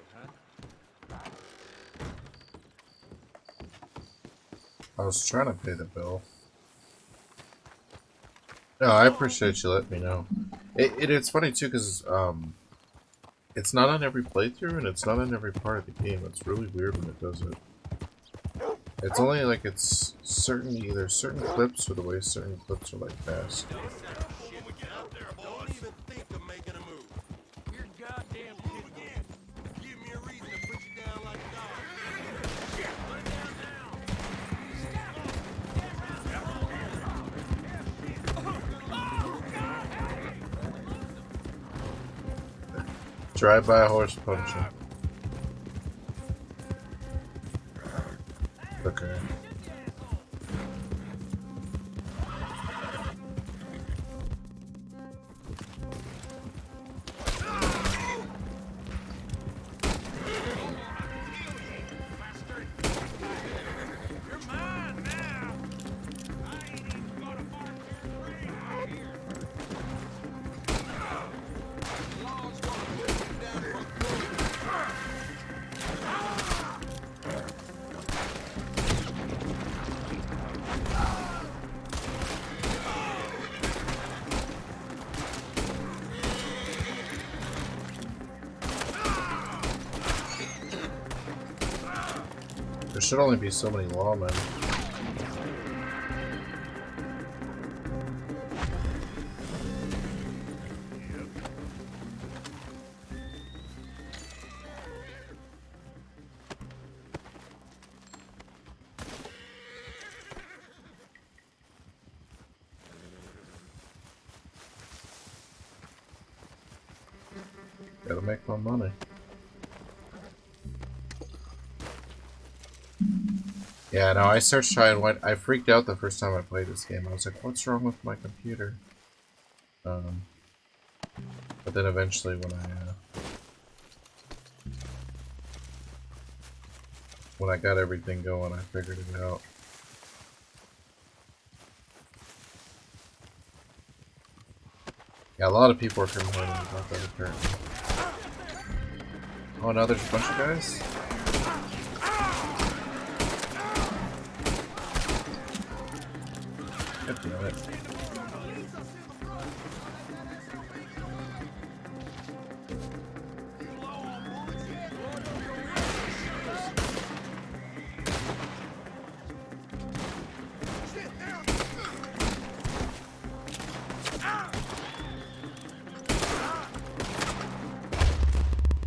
huh? I was trying to pay the bill. No, I appreciate you letting me know. It's funny too, because it's not on every playthrough and it's not on every part of the game. It's really weird when it does it. It's only like it's either certain clips or the way certain clips are like fast. Don't even think of making a move. You're goddamn kidding me. Give me a reason to put you down like a dog. Shit, put it down now. Drive by a horse punching. Okay. There should only be so many lawmen. Gotta make my money. Yeah, no, I searched high and wide. I freaked out the first time I played this game. I was like, what's wrong with my computer? But then eventually when I got everything going, I figured it out. Yeah, a lot of people are complaining about that apparently. Oh, now there's a bunch of guys? God damn it.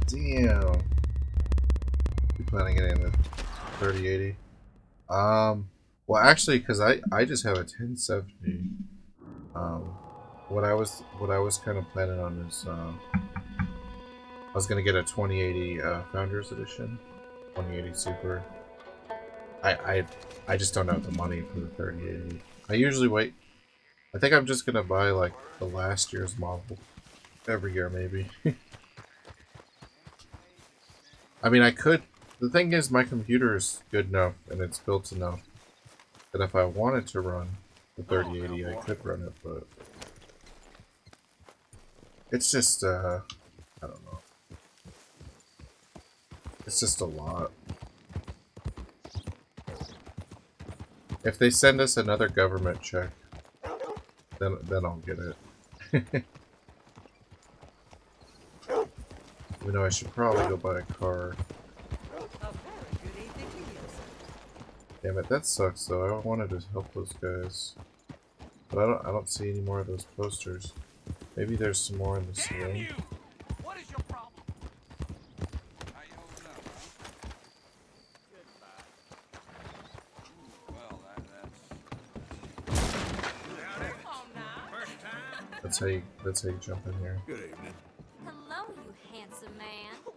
Damn. You planning it in the 3080? Well, actually, because I just have a 1070. What I was kind of planning on is I was gonna get a 2080 Founders Edition, 2080 Super. I just don't have the money for the 3080. I usually wait. I think I'm just gonna buy like the last year's model every year, maybe. I mean, I could. The thing is, my computer is good enough and it's built enough that if I wanted to run the 3080, I could run it, but it's just, I don't know. It's just a lot. If they send us another government check, then I'll get it. You know, I should probably go buy a car. Damn it, that sucks though. I wanted to help those guys, but I don't see any more of those posters. Maybe there's some more in the saloon. What is your problem? How you holding up, huh? Well, That's how you jump in here. Good evening. Hello, you handsome man. Oh,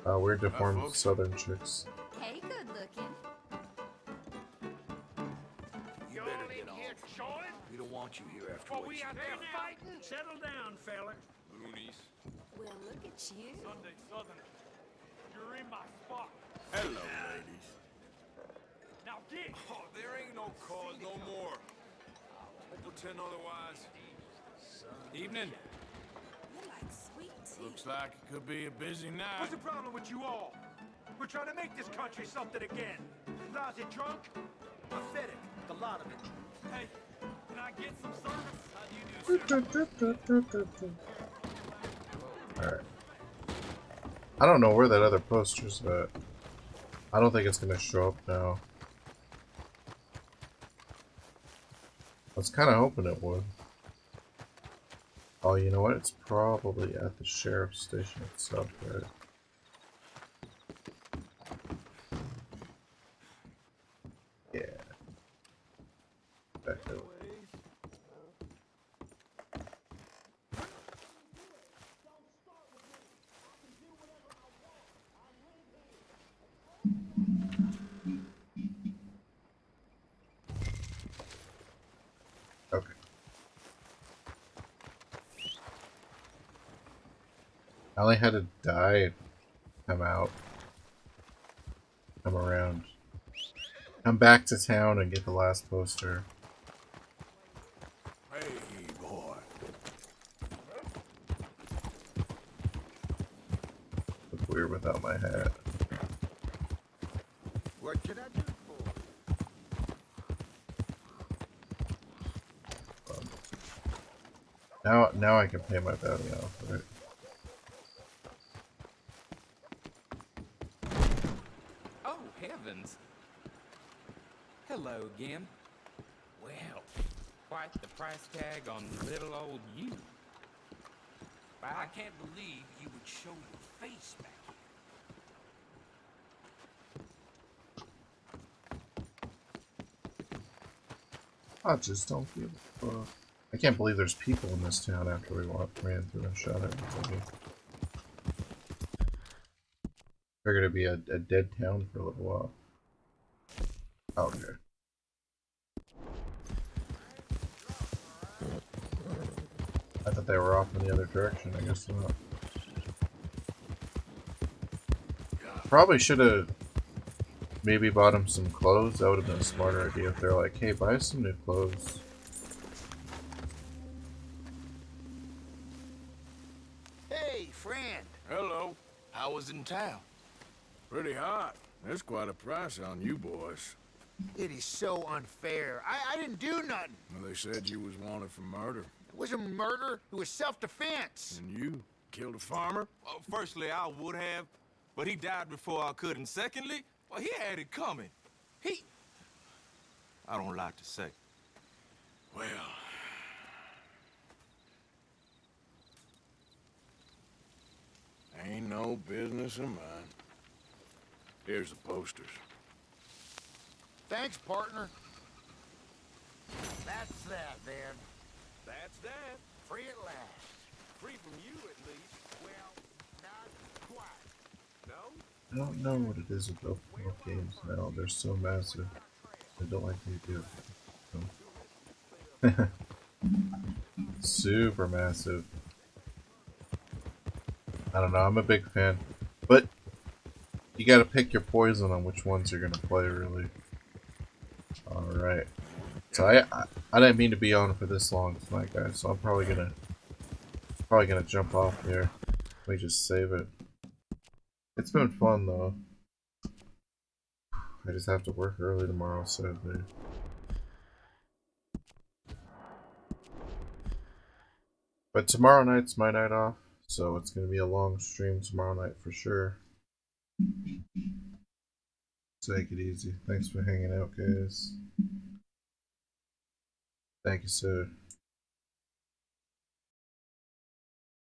God. Weird deformed southern chicks. Hey, good looking. You better get on. We don't want you here after what you did. fighting? Settle down, fella. Loonies. Well, look at you. Sunday Southern. You're in my spot. Hello, ladies. Now get. Oh, there ain't no cause no more. Pretend otherwise. Evening. You're like sweet tea. Looks like it could be a busy night. What's the problem with you all? We're trying to make this country something again. Lousy drunk? Pathetic. A lot of it. Hey, can I get some service? How do you do, sir? Alright. I don't know where that other poster's at. I don't think it's gonna show up now. I was kinda hoping it would. Oh, you know what? It's probably at the sheriff's station itself, right? Yeah. Back there. Okay. I only had to die, come out, come around, come back to town and get the last poster. Hey, boy. Look weird without my hat. What can I do for? Now I can pay my bounty off, right? Oh, heavens. Hello again. Well, quite the price tag on little old you. I can't believe you would show your face back I just don't give a fuck. I can't believe there's people in this town after we ran through and shot everybody. Figured it'd be a dead town for a little while. Okay. I thought they were off in the other direction. I guess not. Probably should have maybe bought him some clothes. That would have been a smarter idea if they're like, hey, buy us some new clothes. Hey, friend. Hello. How was in town? Pretty hot. That's quite a price on you boys. It is so unfair. I didn't do nothing. Well, they said you was wanted for murder. It wasn't murder. It was self-defense. And you killed a farmer? Well, firstly, I would have, but he died before I could. And secondly, well, he had it coming. I don't like to say. Well... ain't no business of mine. Here's the posters. Thanks, partner. That's that, then. That's that. Free at last. Free from you, at least. Well, not quite. No? I don't know what it is about both games now. They're so massive. I don't like they do. So. Super massive. I don't know, I'm a big fan. But you gotta pick your poison on which ones you're gonna play, really. Alright. So I didn't mean to be on for this long tonight, guys, so I'm probably gonna jump off here. Let me just save it. It's been fun though. I just have to work early tomorrow, sadly. But tomorrow night's my night off, so it's gonna be a long stream tomorrow night for sure. Take it easy. Thanks for hanging out, guys. Thank you, sir.